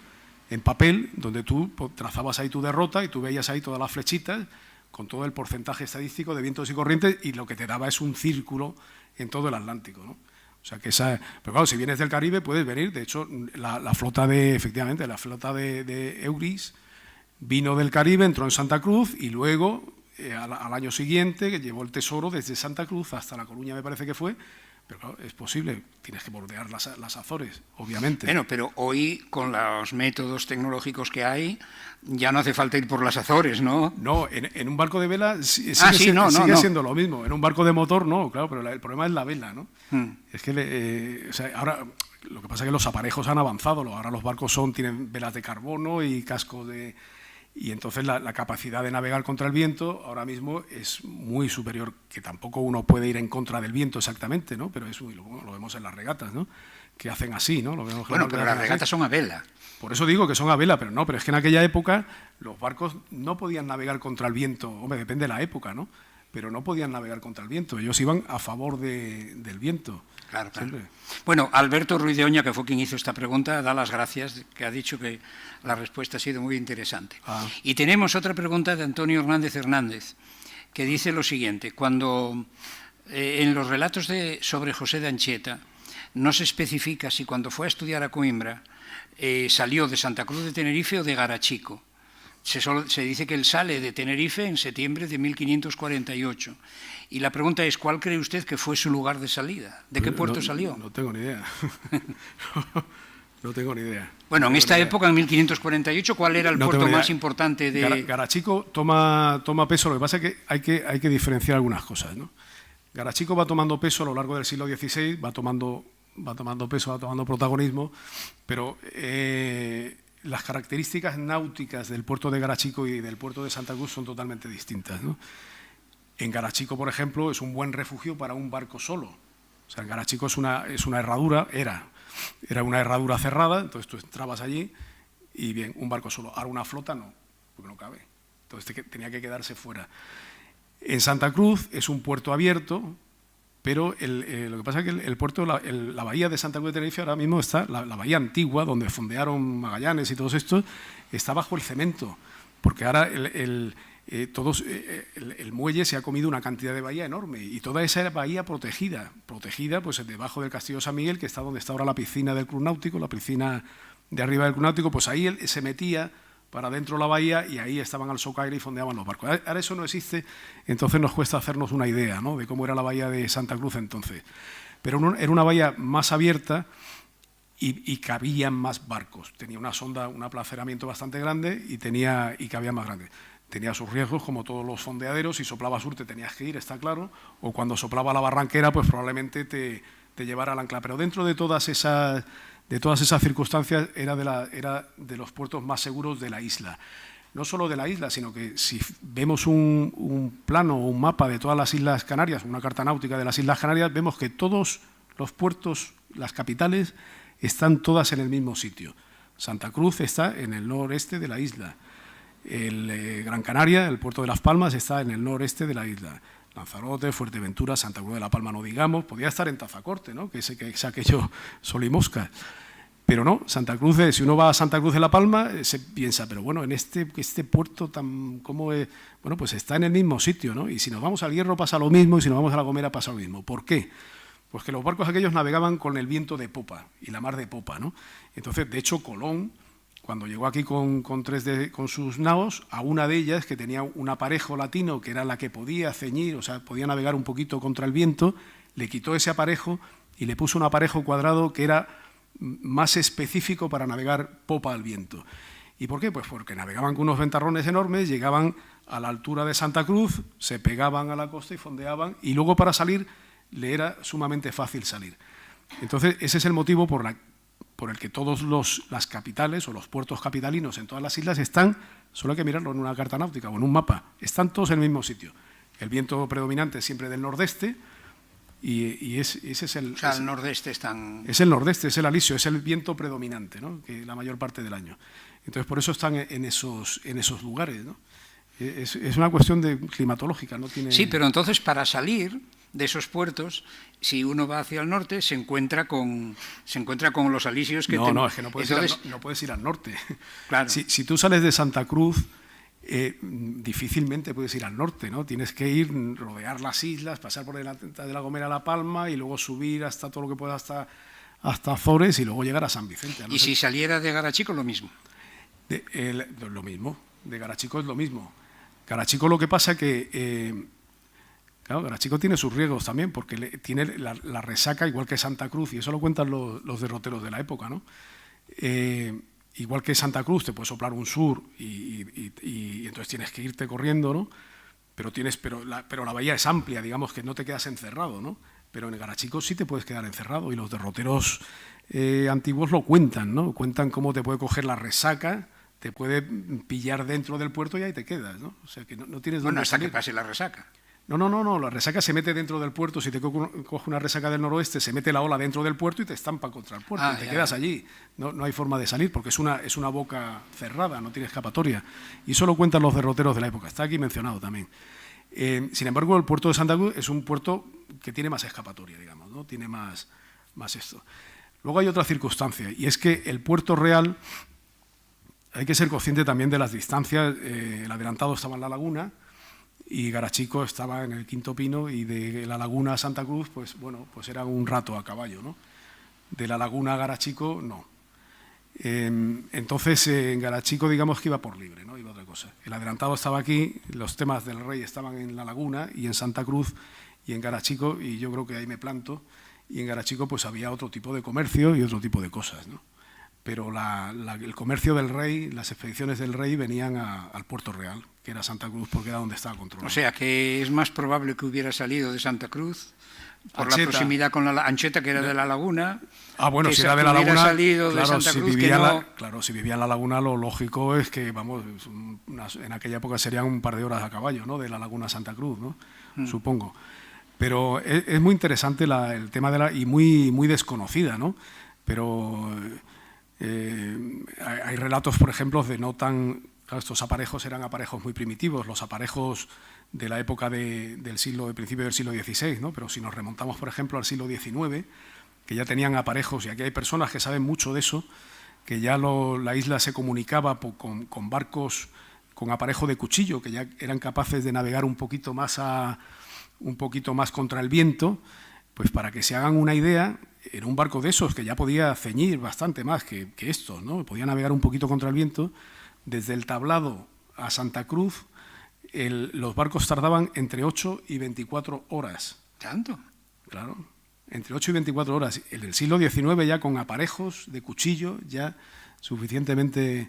en papel, donde tú trazabas ahí tu derrota y tú veías ahí todas las flechitas con todo el porcentaje estadístico de vientos y corrientes, y lo que te daba es un círculo en todo el Atlántico, ¿no? O sea que pero claro, si vienes del Caribe puedes venir. De hecho, la flota efectivamente, la flota de Euris vino del Caribe, entró en Santa Cruz, y luego al año siguiente, que llevó el tesoro desde Santa Cruz hasta La Coruña, me parece que fue. Pero claro, es posible, tienes que bordear las Azores, obviamente. Bueno, pero hoy, con los métodos tecnológicos que hay, ya no hace falta ir por las Azores, ¿no? No, en un barco de vela sigue siendo lo mismo. En un barco de motor no, claro, pero el problema es la vela, ¿no? Es que ahora lo que pasa es que los aparejos han avanzado, ahora los barcos tienen velas de carbono y cascos y entonces la capacidad de navegar contra el viento ahora mismo es muy superior, que tampoco uno puede ir en contra del viento exactamente, ¿no? Pero lo vemos en las regatas, ¿no? Que hacen así, ¿no? Bueno, pero las regatas son a vela. Por eso digo que son a vela, pero es que en aquella época los barcos no podían navegar contra el viento. Hombre, depende de la época, ¿no? Pero no podían navegar contra el viento, ellos iban a favor del viento. Claro. Bueno, Alberto Ruiz de Oña, que fue quien hizo esta pregunta, da las gracias, que ha dicho que la respuesta ha sido muy interesante. Y tenemos otra pregunta de Antonio Hernández, que dice lo siguiente: cuando en los relatos sobre José de Anchieta no se especifica si cuando fue a estudiar a Coimbra salió de Santa Cruz de Tenerife o de Garachico. Se dice que él sale de Tenerife en septiembre de 1548. Y la pregunta es, ¿cuál cree usted que fue su lugar de salida? ¿De qué puerto salió? No tengo ni idea. No tengo ni idea. Bueno, en esta época, en 1548, ¿cuál era el puerto más importante de...? Garachico toma peso. Lo que pasa es que hay que diferenciar algunas cosas, ¿no? Garachico va tomando peso a lo largo del siglo XVI, va tomando peso, va tomando protagonismo, pero las características náuticas del puerto de Garachico y del puerto de Santa Cruz son totalmente distintas, ¿no? En Garachico, por ejemplo, es un buen refugio para un barco solo. O sea, en Garachico es una herradura, era una herradura cerrada, entonces tú entrabas allí y bien, un barco solo. Ahora una flota no, porque no cabe. Entonces tenía que quedarse fuera. En Santa Cruz es un puerto abierto, pero lo que pasa es que el puerto, la bahía de Santa Cruz de Tenerife ahora mismo está, la bahía antigua, donde fondearon Magallanes y todos estos, está bajo el cemento, porque ahora el muelle se ha comido una cantidad de bahía enorme, y toda esa bahía protegida pues debajo del Castillo San Miguel, que está donde está ahora la piscina del Club Náutico, la piscina de arriba del Club Náutico, pues ahí él se metía para dentro de la bahía y ahí estaban al socaire y fondeaban los barcos. Ahora eso no existe, entonces nos cuesta hacernos una idea, ¿no?, de cómo era la bahía de Santa Cruz entonces. Pero era una bahía más abierta y cabían más barcos. Tenía una sonda, un aplaceramiento bastante grande y cabía más grande. tenía sus riesgos, como todos los fondeaderos. Si soplaba sur te tenías que ir, está claro, o cuando soplaba la barranquera, pues probablemente te llevara al ancla. Pero dentro de todas esas circunstancias era de los puertos más seguros de la isla. No solo de la isla, sino que si vemos un plano o un mapa de todas las Islas Canarias, una carta náutica de las Islas Canarias, vemos que todos los puertos, las capitales, están todas en el mismo sitio. Santa Cruz está en el noreste de la isla. El Gran Canaria, el puerto de Las Palmas, está en el noreste de la isla. Lanzarote, Fuerteventura, Santa Cruz de la Palma no digamos, podía estar en Tazacorte, ¿no? que es aquello sol y mosca. Pero no, Santa Cruz, si uno va a Santa Cruz de la Palma, se piensa, pero bueno, en este puerto tan, ¿cómo es? Bueno, pues está en el mismo sitio, ¿no? Y si nos vamos al Hierro pasa lo mismo, y si nos vamos a La Gomera pasa lo mismo. ¿Por qué? Pues que los barcos aquellos navegaban con el viento de popa y la mar de popa, ¿no? Entonces, de hecho, Colón, cuando llegó aquí con sus naos, a una de ellas, que tenía un aparejo latino, que era la que podía ceñir, o sea, podía navegar un poquito contra el viento, le quitó ese aparejo y le puso un aparejo cuadrado que era más específico para navegar popa al viento. ¿Y por qué? Pues porque navegaban con unos ventarrones enormes, llegaban a la altura de Santa Cruz, se pegaban a la costa y fondeaban, y luego para salir le era sumamente fácil salir. Entonces, ese es el motivo por el que todas las capitales o los puertos capitalinos en todas las islas están, solo hay que mirarlo en una carta náutica o en un mapa, están todos en el mismo sitio. El viento predominante es siempre del nordeste, y ese es el... O sea, el nordeste están... Es el nordeste, es el alisio, es el viento predominante, ¿no? Que la mayor parte del año. Entonces, por eso están en esos lugares, ¿no? Es una cuestión climatológica, no tiene... Sí, pero entonces para salir de esos puertos, si uno va hacia el norte, se encuentra con los alisios que... No, es que no puedes ir al norte. Claro. Si tú sales de Santa Cruz, difícilmente puedes ir al norte, ¿no? Tienes que rodear las islas, pasar por delante de La Gomera a La Palma y luego subir hasta todo lo que puedas hasta Azores y luego llegar a San Vicente. ¿Y si saliera de Garachico, lo mismo? Lo mismo, de Garachico es lo mismo. Garachico lo que pasa que, claro, Garachico tiene sus riesgos también, porque tiene la resaca igual que Santa Cruz, y eso lo cuentan los derroteros de la época, ¿no? Igual que Santa Cruz te puede soplar un sur y entonces tienes que irte corriendo, ¿no? Pero la bahía es amplia, digamos que no te quedas encerrado, ¿no? Pero en Garachico sí te puedes quedar encerrado, y los derroteros antiguos lo cuentan, ¿no? Cuentan cómo te puede coger la resaca, te puede pillar dentro del puerto y ahí te quedas, ¿no? O sea que no tienes dónde Bueno, hasta salir. que pase la resaca. No, la resaca se mete dentro del puerto. Si te coge una resaca del noroeste, se mete la ola dentro del puerto y te estampa contra el puerto, y te quedas allí. No hay forma de salir porque es una boca cerrada, no tiene escapatoria. Y eso lo cuentan los derroteros de la época, está aquí mencionado también. Sin embargo, el puerto de Santa Cruz es un puerto que tiene más escapatoria, digamos, ¿no? Tiene más esto. Luego hay otra circunstancia, y es que el puerto real, hay que ser consciente también de las distancias. El adelantado estaba en la laguna, y Garachico estaba en el Quinto Pino, y de la laguna a Santa Cruz, pues era un rato a caballo, ¿no? De la laguna a Garachico, no. Entonces, en Garachico, digamos que iba por libre, ¿no? Iba otra cosa. El adelantado estaba aquí, los temas del rey estaban en la laguna y en Santa Cruz y en Garachico, y yo creo que ahí me planto, y en Garachico pues había otro tipo de comercio y otro tipo de cosas, ¿no? Pero el comercio del rey, las expediciones del rey venían al Puerto Real, que era Santa Cruz, porque era donde estaba controlado. O sea, que es más probable que hubiera salido de Santa Cruz por Ancheta. la proximidad con la Ancheta, que era de la laguna. Bueno, que si era de la laguna, salido de Santa Cruz, si vivía en la laguna, lo lógico es que, vamos, en aquella época serían un par de horas a caballo, ¿no? De la laguna a Santa Cruz, ¿no? Supongo. Pero es muy interesante el tema y muy desconocida, ¿no? Pero hay relatos, por ejemplo, de no tan... Claro, estos aparejos eran aparejos muy primitivos, los aparejos de la época del principio del siglo XVI, ¿no? Pero si nos remontamos, por ejemplo, al siglo XIX, que ya tenían aparejos, y aquí hay personas que saben mucho de eso, que ya la isla se comunicaba con barcos con aparejo de cuchillo, que ya eran capaces de navegar un poquito más contra el viento. Pues para que se hagan una idea, era un barco de esos que ya podía ceñir bastante más que estos, ¿no? Podía navegar un poquito contra el viento. Desde el Tablado a Santa Cruz, los barcos tardaban entre 8 y 24 horas. ¿Tanto? Claro, entre 8 y 24 horas. El del siglo XIX ya con aparejos de cuchillo, ya suficientemente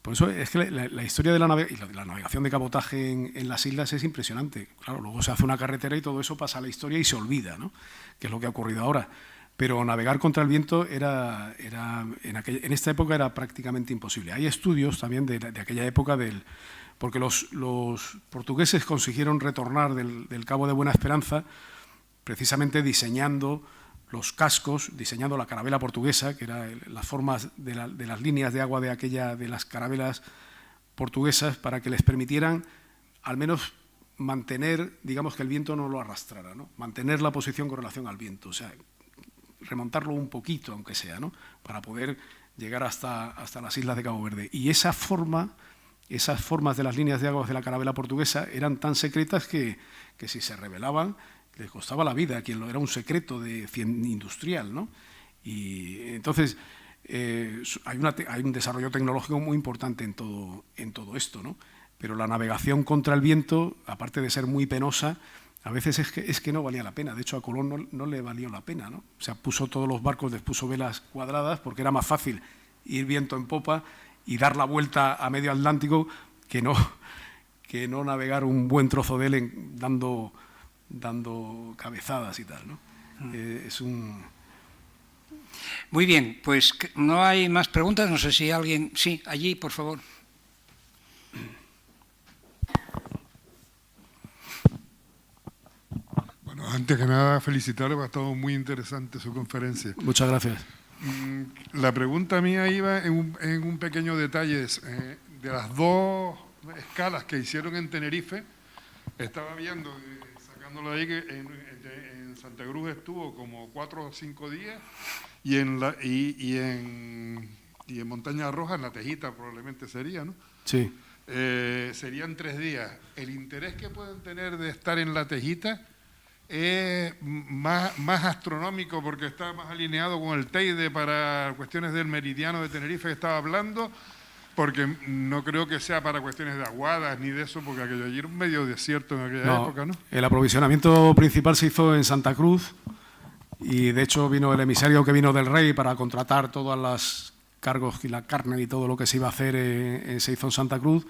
Por eso es que la historia de la navegación de cabotaje en las islas es impresionante. Claro, luego se hace una carretera y todo eso pasa a la historia y se olvida, ¿no? Que es lo que ha ocurrido ahora. Pero navegar contra el viento en esta época era prácticamente imposible. Hay estudios también de aquella época, porque los portugueses consiguieron retornar del Cabo de Buena Esperanza precisamente diseñando los cascos, diseñando la carabela portuguesa, que eran las formas de las líneas de agua de las carabelas portuguesas, para que les permitieran al menos mantener, digamos, que el viento no lo arrastrara, ¿no? Mantener la posición con relación al viento, o sea, remontarlo un poquito, aunque sea, ¿no? Para poder llegar hasta las islas de Cabo Verde. Y esas formas de las líneas de agua de la carabela portuguesa eran tan secretas que si se revelaban les costaba la vida, era un secreto industrial, ¿no? Y entonces hay un desarrollo tecnológico muy importante en todo esto, ¿no? Pero la navegación contra el viento, aparte de ser muy penosa, a veces es que no valía la pena. De hecho, a Colón no le valió la pena, ¿no? O sea, puso todos los barcos, les puso velas cuadradas, porque era más fácil ir viento en popa y dar la vuelta a medio Atlántico que no navegar un buen trozo de él dando cabezadas y tal, ¿no? Muy bien, pues no hay más preguntas. No sé si alguien... Sí, allí, por favor. Bueno, antes que nada, felicitarle, ha estado muy interesante su conferencia. Muchas gracias. La pregunta mía iba en un pequeño detalle. De las dos escalas que hicieron en Tenerife, estaba viendo... ahí que en Santa Cruz estuvo como 4 o 5 días y en Montaña Roja, en La Tejita probablemente sería, ¿no? Sí. Serían 3 días. El interés que pueden tener de estar en La Tejita es más astronómico porque está más alineado con el Teide para cuestiones del meridiano de Tenerife que estaba hablando, porque no creo que sea para cuestiones de aguadas ni de eso, porque aquello allí era un medio desierto en aquella época, ¿no? El aprovisionamiento principal se hizo en Santa Cruz y de hecho vino el emisario que vino del rey para contratar todas las cargos y la carne y todo lo que se iba a hacer se hizo en Santa Cruz.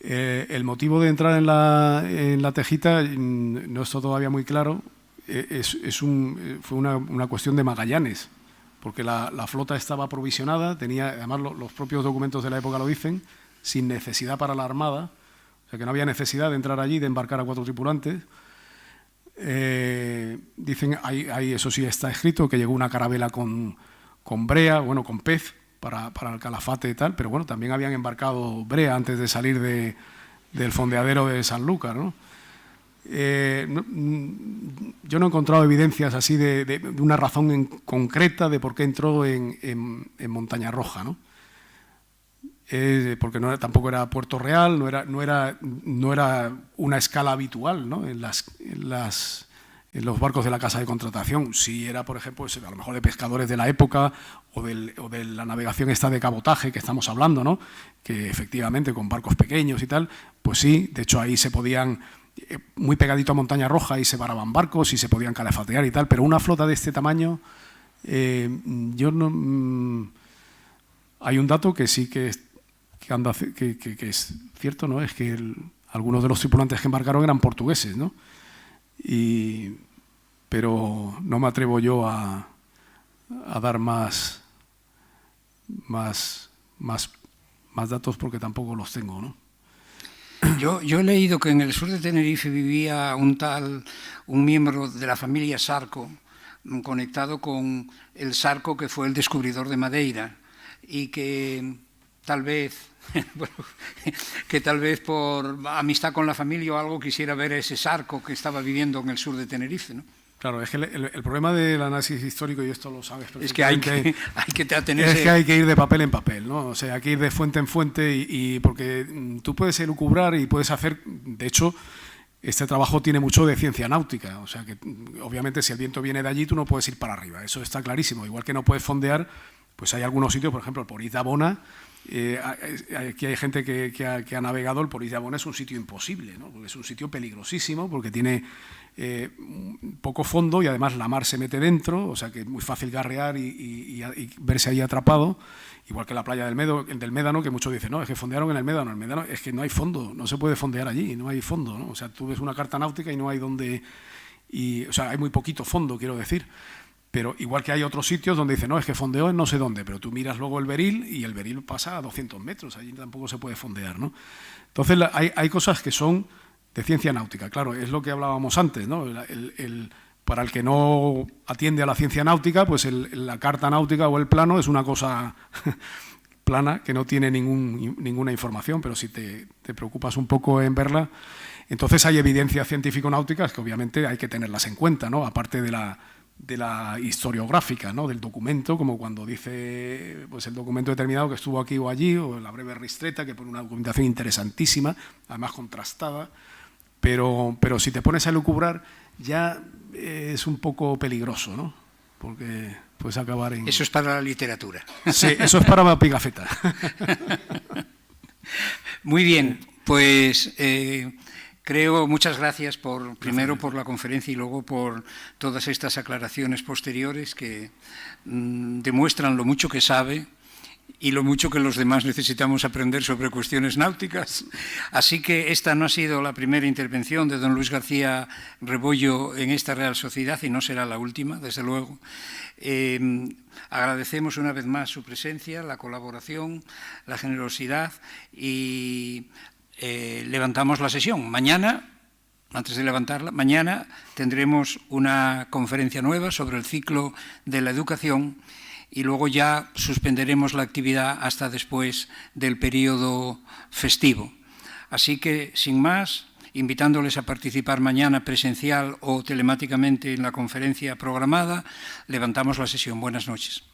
El motivo de entrar en la Tejita no está todavía muy claro, fue una cuestión de Magallanes, porque la flota estaba aprovisionada, tenía, además los propios documentos de la época lo dicen, sin necesidad para la Armada, o sea que no había necesidad de entrar allí, de embarcar a 4 tripulantes. Dicen, eso sí está escrito, que llegó una carabela con brea, bueno, con pez para el calafate y tal, pero bueno, también habían embarcado brea antes de salir del fondeadero de Sanlúcar, ¿no? Yo no he encontrado evidencias así de una razón concreta de por qué entró en Montaña Roja, ¿no? Porque tampoco era Puerto Real, no era una escala habitual, ¿no? en los barcos de la casa de contratación. Sí era, por ejemplo, a lo mejor de pescadores de la época o de la navegación esta de cabotaje que estamos hablando, ¿no? Que efectivamente con barcos pequeños y tal, pues sí, de hecho ahí se podían... muy pegadito a Montaña Roja y se paraban barcos y se podían calafatear y tal, pero una flota de este tamaño, yo no... hay un dato que sí que es cierto, ¿no? Es que algunos de los tripulantes que embarcaron eran portugueses, ¿no? Pero no me atrevo yo a dar más datos porque tampoco los tengo, ¿no? Yo he leído que en el sur de Tenerife vivía un miembro de la familia Sarco, conectado con el Sarco que fue el descubridor de Madeira, y que tal vez por amistad con la familia o algo quisiera ver a ese Sarco que estaba viviendo en el sur de Tenerife, ¿no? Claro, es que el problema del análisis histórico, y esto lo sabes perfectamente, es que hay que atenerse... Es que hay que ir de papel en papel, ¿no? O sea, hay que ir de fuente en fuente y porque tú puedes elucubrar y puedes hacer... De hecho, este trabajo tiene mucho de ciencia náutica, o sea que obviamente si el viento viene de allí tú no puedes ir para arriba, eso está clarísimo. Igual que no puedes fondear, pues hay algunos sitios, por ejemplo, el Porís de Abona, aquí hay gente que ha navegado, el Porís de Abona es un sitio imposible, ¿no? Porque es un sitio peligrosísimo porque tiene poco fondo y además la mar se mete dentro, o sea que es muy fácil garrear y verse ahí atrapado, igual que la playa del Médano, que muchos dicen, no, es que fondearon en el Médano, es que no hay fondo, no se puede fondear allí, no hay fondo, ¿no? O sea, tú ves una carta náutica y no hay donde, o sea, hay muy poquito fondo, quiero decir. Pero igual que hay otros sitios donde dicen, no, es que fondeó en no sé dónde, pero tú miras luego el beril y el beril pasa a 200 metros, allí tampoco se puede fondear, ¿no? Entonces hay cosas que son de ciencia náutica, claro, es lo que hablábamos antes, ¿no? Para el que no atiende a la ciencia náutica, pues la carta náutica o el plano es una cosa plana que no tiene ninguna información, pero si te preocupas un poco en verla, entonces hay evidencias científico-náuticas que obviamente hay que tenerlas en cuenta, ¿no? Aparte de la historiográfica, ¿no? Del documento, como cuando dice pues el documento determinado que estuvo aquí o allí, o la breve ristreta, que pone una documentación interesantísima, además contrastada, pero si te pones a lucubrar ya es un poco peligroso, ¿no? Porque puedes acabar en... Eso es para la literatura. Sí, eso es para Pigafetta. Muy bien, pues... creo, muchas gracias primero por la conferencia y luego por todas estas aclaraciones posteriores que demuestran lo mucho que sabe y lo mucho que los demás necesitamos aprender sobre cuestiones náuticas. Así que esta no ha sido la primera intervención de don Luis García Rebollo en esta Real Sociedad y no será la última, desde luego. Agradecemos una vez más su presencia, la colaboración, la generosidad y... levantamos la sesión. Mañana, antes de levantarla, mañana tendremos una conferencia nueva sobre el ciclo de la educación y luego ya suspenderemos la actividad hasta después del periodo festivo. Así que, sin más, invitándoles a participar mañana presencial o telemáticamente en la conferencia programada, levantamos la sesión. Buenas noches.